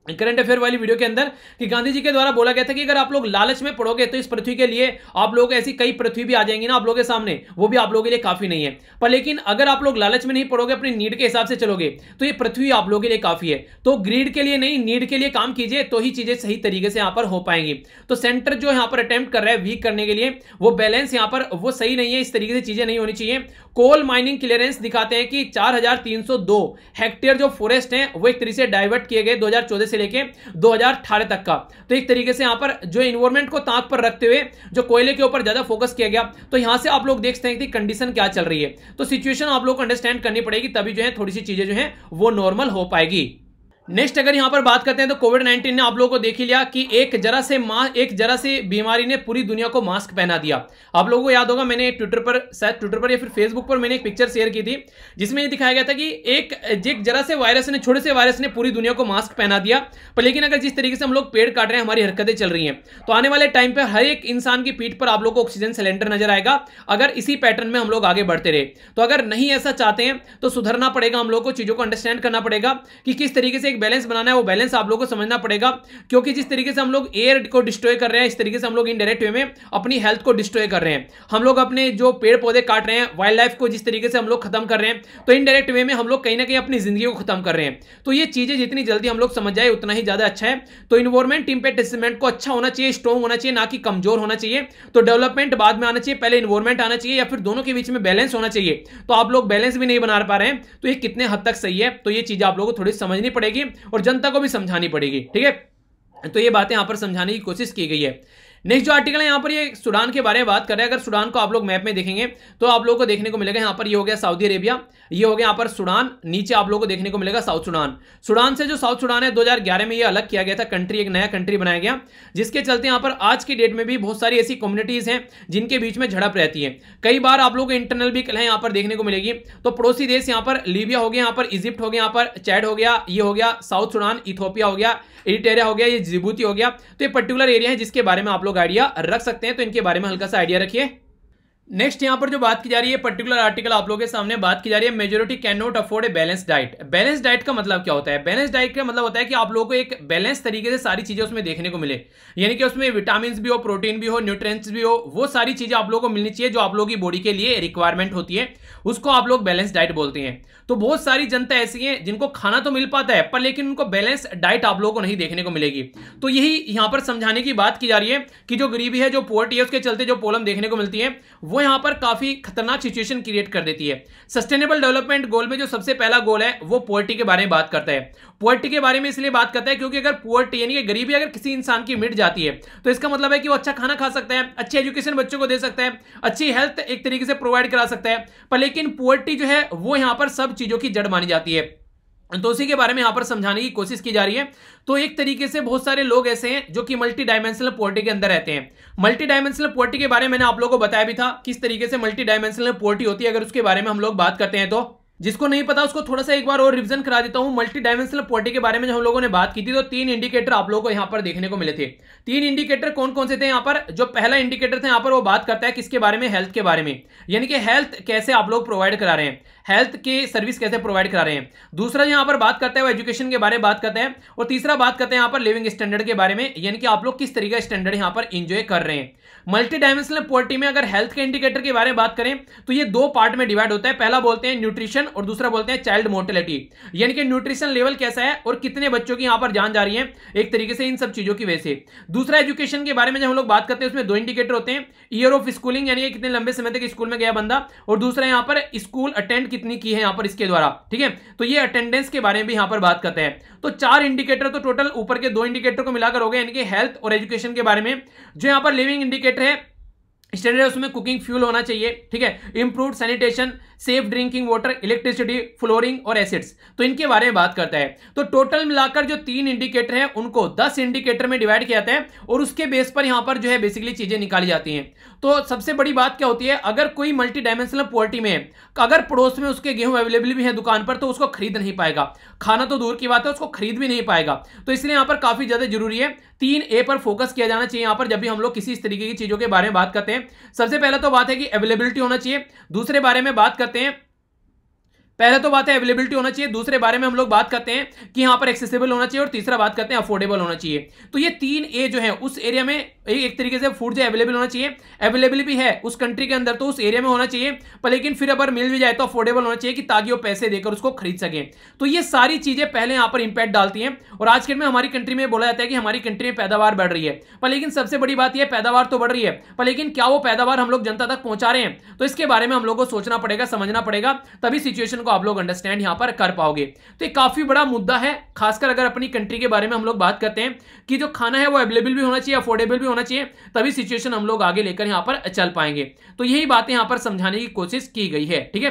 करंट अफेयर वाली वीडियो के अंदर कि गांधी जी के द्वारा बोला गया था कि अगर आप लोग लालच में पड़ोगे तो इस पृथ्वी के लिए आप लोग ऐसी कई पृथ्वी भी आ जाएंगी ना आप लोगों के सामने, वो भी आप लोगों के लिए काफी नहीं है। पर लेकिन अगर आप लोग लालच में नहीं पड़ोगे, अपनी नीड के हिसाब से चलोगे तो ये पृथ्वी आप लोगों के लिए काफी है। तो ग्रीड के लिए नहीं, नीड के लिए काम कीजिए तो ही चीजें सही तरीके से यहां पर हो पाएंगी। तो सेंटर जो यहां पर अटेम्प्ट कर रहा है वीक करने के लिए, वो बैलेंस यहां पर वो सही नहीं है, इस तरीके से चीजें नहीं होनी चाहिए। कोल माइनिंग क्लियरेंस दिखाते हैं कि 4302 हेक्टेयर जो फॉरेस्ट हैं वो एक तरीके से डाइवर्ट किए गए 2014 से लेके 2018 तक का। तो एक तरीके से यहां पर जो एनवायरमेंट को ताक पर रखते हुए जो कोयले के ऊपर ज्यादा फोकस किया गया, तो यहां से आप लोग देख सकते हैं कि कंडीशन क्या चल रही है। तो सिचुएशन आप लोग को अंडरस्टैंड करनी पड़ेगी, तभी जो है थोड़ी सी चीजें जो है वो नॉर्मल हो पाएगी। नेक्स्ट अगर यहां पर बात करते हैं तो कोविड-19 ने आप लोगों को देख ही लिया कि एक जरा से बीमारी ने पूरी दुनिया को मास्क पहना दिया। आप लोगों को याद होगा मैंने ट्विटर पर या फिर फेसबुक पर मैंने एक पिक्चर शेयर की थी जिसमें ये दिखाया गया था कि एक जरा से वायरस ने, छोटे से वायरस ने पूरी दुनिया को मास्क पहना दिया। पर लेकिन अगर जिस तरीके से हम लोग पेड़ काट रहे हैं, हमारी हरकतें चल रही हैं, तो आने वाले टाइम पर हर एक इंसान की पीठ पर आप लोग को ऑक्सीजन सिलेंडर नजर आएगा अगर इसी पैटर्न में हम लोग आगे बढ़ते रहे। तो अगर नहीं ऐसा चाहते हैं तो सुधरना पड़ेगा, हम लोग को चीजों को अंडरस्टैंड करना पड़ेगा कि किस तरीके से एक बैलेंस बनाना है, वो बैलेंस आप लोगों को समझना पड़ेगा। क्योंकि जिस तरीके से हम लोग एयर को डिस्ट्रॉय कर रहे हैं, इस तरीके से हम लोग इनडायरेक्ट वे में अपनी हेल्थ को डिस्ट्रॉय कर रहे हैं। हम लोग अपने जो पेड़ पौधे काट रहे हैं, वाइल्ड लाइफ को जिस तरीके से हम लोग खत्म कर रहे हैं, तो इनडायरेक्ट वे में हम लोग कहीं ना कहीं अपनी जिंदगी को खत्म कर रहे हैं। तो ये चीजें जितनी जल्दी हम लोग समझ जाए उतना ही ज्यादा अच्छा है। तो इन्वायरमेंट इंपैक्ट असेसमेंट को अच्छा होना चाहिए, स्ट्रॉन्ग होना चाहिए, ना कि कमजोर होना चाहिए। तो डेवलपमेंट बाद में आना चाहिए, पहले इन्वायरमेंट आना चाहिए, या फिर दोनों के बीच में बैलेंस होना चाहिए। तो आप लोग बैलेंस भी नहीं बना पा रहे हैं, तो ये कितने हद तक सही है, तो ये चीज आप लोगों को थोड़ी समझनी पड़ेगी और जनता को भी समझानी पड़ेगी। ठीक है, तो ये बातें यहां पर समझाने की कोशिश की गई है। नेक्स्ट जो आर्टिकल है यहाँ पर ये सूडान के बारे में बात कर रहे हैं। अगर सूडान को आप लोग मैप में देखेंगे तो आप लोगों को देखने को मिलेगा यहाँ पर ये हो गया सऊदी अरेबिया, ये हो गया यहाँ पर सूडान, नीचे आप लोगों को देखने को मिलेगा साउथ सूडान। सूडान से जो साउथ सूडान है 2011 में ये अलग किया गया था कंट्री, एक नया कंट्री बनाया गया, जिसके चलते यहाँ पर आज की डेट में भी बहुत सारी ऐसी कम्युनिटीज हैं जिनके बीच में झड़प रहती है। कई बार आप लोगों को इंटरनल भी कलह यहाँ पर देखने को मिलेगी। तो पड़ोसी देश यहाँ पर लीबिया हो गया, यहाँ पर इजिप्ट हो गया, यहाँ पर चैड हो गया, ये हो गया साउथ सूडान, इथियोपिया हो गया, एरिट्रिया हो गया, ये जिबूती हो गया। तो ये पर्टिकुलर एरिया है जिसके बारे में आप लोग आइडिया रख सकते हैं, तो इनके बारे में हल्का सा आइडिया रखिए। नेक्स्ट यहां पर जो बात की जा रही है, पर्टिकुलर आर्टिकल आप लोगों के सामने बात की जा रही है, majority can not afford a balance diet. Balance diet का मतलब क्या होता है? बैलेंस डाइट का मतलब होता है कि आप लोगों को एक बैलेंस तरीके से सारी चीजें उसमें देखने को मिले, यानी कि उसमें विटामिन भी हो, प्रोटीन भी हो, न्यूट्रिएंट्स भी हो, वो सारी चीजें आप लोगों को मिलनी चाहिए जो आप लोगों की बॉडी के लिए रिक्वायरमेंट होती है, उसको आप लोग बैलेंस डाइट बोलते हैं। तो बहुत सारी जनता ऐसी है जिनको खाना तो मिल पाता है पर लेकिन उनको बैलेंस डाइट आप लोगों को नहीं देखने को मिलेगी। तो यही यहां पर समझाने की बात की जा रही है कि जो गरीबी है, जो पॉवर्टी है, उसके चलते जो प्रॉब्लम देखने को मिलती है वो यहां पर काफी खतरनाक सिचुएशन क्रिएट कर देती है। सस्टेनेबल डेवलपमेंट गोल में जो सबसे पहला गोल है वो पॉवर्टी के बारे में बात करता है। पॉवर्टी के बारे में इसलिए बात करता है क्योंकि अगर पॉवर्टी यानी कि गरीबी अगर किसी इंसान की मिट जाती है तो इसका मतलब है कि वो अच्छा खाना खा सकता है, अच्छी एजुकेशन बच्चों को दे सकता है, अच्छी हेल्थ एक तरीके से प्रोवाइड करा सकता है। पर लेकिन पॉवर्टी जो है वो यहां पर सब चीजों की जड़ मानी जाती है। तो उसी के बारे में यहां पर समझाने की कोशिश की जा रही है। तो एक तरीके से बहुत सारे लोग ऐसे हैं जो कि मल्टी डायमेंशनल पॉवर्टी के अंदर रहते हैं। मल्टी डायमेंशनल पॉवर्टी के बारे में मैंने आप लोगों को बताया भी था किस तरीके से मल्टी डायमेंशनल पॉवर्टी होती है। अगर उसके बारे में हम लोग बात करते हैं तो जिसको नहीं पता उसको थोड़ा सा एक बार और रिवीजन करा देता हूं। मल्टी डायमेंशनल पॉवर्टी के बारे में जब हम लोगों ने बात की थी तो 3 इंडिकेटर आप लोगों को यहां पर देखने को मिले थे। 3 इंडिकेटर कौन कौन से थे यहां पर? जो पहला इंडिकेटर था यहां पर वो बात करता है किसके बारे में? हेल्थ के बारे में, यानी कि हेल्थ कैसे आप लोग प्रोवाइड करा रहे हैं, हेल्थ की सर्विस कैसे प्रोवाइड करा रहे हैं। दूसरा यहां पर बात करता है वो एजुकेशन के बारे में बात करते हैं, और तीसरा बात करते हैं यहां पर लिविंग स्टैंडर्ड के बारे में, यानी कि आप लोग किस तरीके का स्टैंडर्ड यहां पर एंजॉय कर रहे हैं। मल्टी डायमेंशनल पॉवर्टी में अगर हेल्थ के इंडिकेटर के बारे में बात करें तो ये 2 पार्ट में डिवाइड होता है। पहला बोलते हैं न्यूट्रिशन और दूसरा बोलते हैं चाइल्ड मोर्टेलिटी, यानी कि न्यूट्रिशन लेवल कैसा है और कितने बच्चों की यहां पर जान जा रही है एक तरीके से इन सब चीजों की वजह से। दूसरा एजुकेशन के बारे में जब हम लोग बात करते हैं उसमें 2 इंडिकेटर होते हैं, ईयर ऑफ स्कूलिंग यानी कि कितने लंबे समय तक स्कूल में गया बंदा, और दूसरा यहां पर स्कूल अटेंड कितनी की है यहां पर इसके द्वारा। ठीक है, तो ये अटेंडेंस के बारे में भी यहां पर बात करते हैं। तो 4 इंडिकेटर तो टोटल ऊपर के 2 इंडिकेटर को मिलाकर हो गए, यानी कि हेल्थ और एजुकेशन के बारे में। जो यहां पर लिविंग इंडिकेटर है स्टैंडर्ड, उसमें कुकिंग फ्यूल होना चाहिए, ठीक है, improved sanitation, safe drinking water, electricity, flooring और एसिड्स। तो इनके बारे में बात करता है। तो टोटल मिलाकर जो 3 इंडिकेटर हैं उनको 10 इंडिकेटर में डिवाइड किया जाता है और उसके बेस पर यहां पर जो है बेसिकली चीजें निकाली जाती हैं। तो सबसे बड़ी बात क्या होती है, अगर कोई मल्टी डायमेंशनल पॉवर्टी में है, अगर पड़ोस में उसके गेहूं अवेलेबल भी है दुकान पर, तो उसको खरीद नहीं पाएगा, खाना तो दूर की बात है, उसको खरीद भी नहीं पाएगा। तो इसलिए यहां पर काफी ज्यादा जरूरी है 3A पर फोकस किया जाना चाहिए यहां पर जब भी हम लोग किसी इस तरीके की चीजों के बारे में बात करते हैं। सबसे पहले तो बात है कि अवेलेबिलिटी होना चाहिए। दूसरे बारे में बात करते हैं, पहले तो बात है अवेलेबिलिटी होना चाहिए, दूसरे बारे में हम लोग बात करते हैं कि यहां पर एक्सेसिबल होना चाहिए और तीसरा बात करते हैं अफोर्डेबल होना चाहिए। तो ये 3A जो है उस एरिया में एक तरीके से फूड जो अवेलेबल होना चाहिए, अवेलेबल भी है उस कंट्री के अंदर तो उस एरिया में होना चाहिए, पर लेकिन फिर अगर मिल भी जाए तो अफोर्डेबल होना चाहिए कि ताकि वो पैसे देकर उसको खरीद सकें। तो ये सारी चीजें पहले यहां पर इंपैक्ट डालती हैं। और आज के में हमारी कंट्री में बोला जाता है कि हमारी कंट्री में पैदावार बढ़ रही है, पर लेकिन सबसे बड़ी बात यह पैदावार तो बढ़ रही है, पर लेकिन क्या वो पैदावार हम लोग जनता तक पहुंचा रहे हैं? तो इसके बारे में हम लोग को सोचना पड़ेगा, समझना पड़ेगा, तभी सिचुएशन को आप लोग अंडरस्टैंड यहां पर कर पाओगे। तो ये काफी बड़ा मुद्दा है, खासकर अगर अपनी कंट्री के बारे में हम लोग बात करते हैं कि जो खाना है वो अवेलेबल भी होना चाहिए, अफोर्डेबल भी होना चाहिए, तभी सिचुएशन हम लोग आगे लेकर यहां पर चल पाएंगे। तो यही बातें यहां पर समझाने की कोशिश की गई है। ठीक है,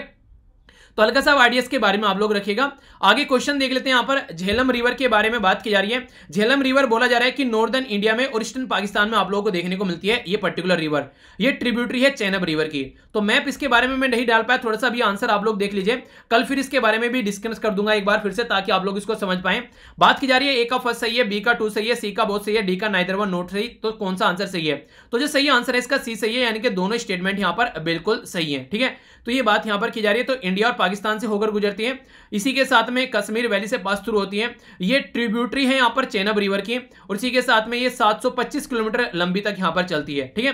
तो हल्का सा आइडियाज के बारे में आप लोग रखिएगा। आगे क्वेश्चन देख लेते हैं। यहां पर झेलम रिवर के बारे में बात की जा रही है। झेलम रिवर बोला जा रहा है कि नॉर्दर्न इंडिया में और ईस्टर्न पाकिस्तान में आप लोगों को देखने को मिलती है ये पर्टिकुलर रिवर। ये ट्रिब्यूटरी है चेनाब रिवर की। तो मैप इसके बारे में मैं नहीं डाल पाया, थोड़ा सा भी आंसर आप लोग देख लीजिए, कल फिर इसके बारे में भी डिस्कस कर दूंगा एक बार फिर से, ताकि आप लोग इसको समझ पाए। बात की जा रही है ए का फर्स्ट सही है, बी का 2 सही है, सी का बोथ सही है, डी का नाइदर वन नोट सही। तो कौन सा आंसर सही है? तो जो सही आंसर है इसका सी सही है, यानी कि दोनों स्टेटमेंट यहां पर बिल्कुल सही है। ठीक है, तो ये बात यहां पर की जा रही है। तो इंडिया और पाकिस्तान से होकर गुजरती है, इसी के साथ में कश्मीर वैली से पास थ्रू होती है। ये ट्रिब्यूटरी है यहां पर चेनाब रिवर की, और इसी के साथ में ये 725 किलोमीटर लंबी तक यहां पर चलती है। ठीक है,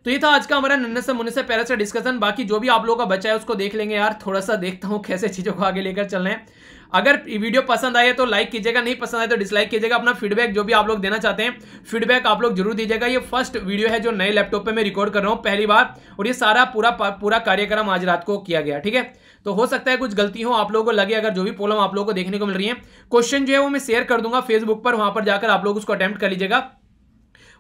तो ये था आज का हमारा नन्हे से मुन्ने से प्यारा सा डिस्कशन। बाकी जो भी आप लोगों का बचा है उसको देख लेंगे यार, थोड़ा सा देखता हूं कैसे चीजों को आगे लेकर चलना है। अगर वीडियो पसंद आए तो लाइक कीजिएगा, नहीं पसंद आए तो डिसलाइक कीजिएगा। अपना फीडबैक जो भी आप लोग देना चाहते हैं फीडबैक आप लोग जरूर दीजिएगा। ये फर्स्ट वीडियो है जो नए लैपटॉप पे मैं रिकॉर्ड कर रहा हूं पहली बार, और ये सारा पूरा कार्यक्रम आज रात को किया गया। ठीक है, तो हो सकता है कुछ गलती हो, आप लोगों को लगे, अगर जो भी प्रॉब्लम आप लोगों को देखने को मिल रही है। क्वेश्चन जो है वो मैं शेयर कर दूंगा फेसबुक पर, वहां पर जाकर आप लोग उसको अटेम्प्ट कर लीजिएगा,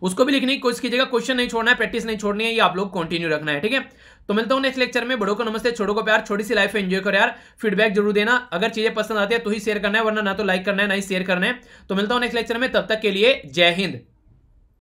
उसको भी लिखने की कोशिश कीजिएगा। क्वेश्चन नहीं छोड़ना है, प्रैक्टिस नहीं छोड़नी है, ये आप लोग कंटिन्यू रखना है। ठीक है, तो मिलता हूं नेक्स्ट लेक्चर में। बड़ों को नमस्ते, छोटों को प्यार, छोटी सी लाइफ एंजॉय करो यार। फीडबैक जरूर देना, अगर चीजें पसंद आती है तो ही शेयर करना है, वरना ना तो लाइक करना है ना ही शेयर करना है। तो मिलता हूं नेक्स्ट लेक्चर में, तब तक के लिए जय हिंद।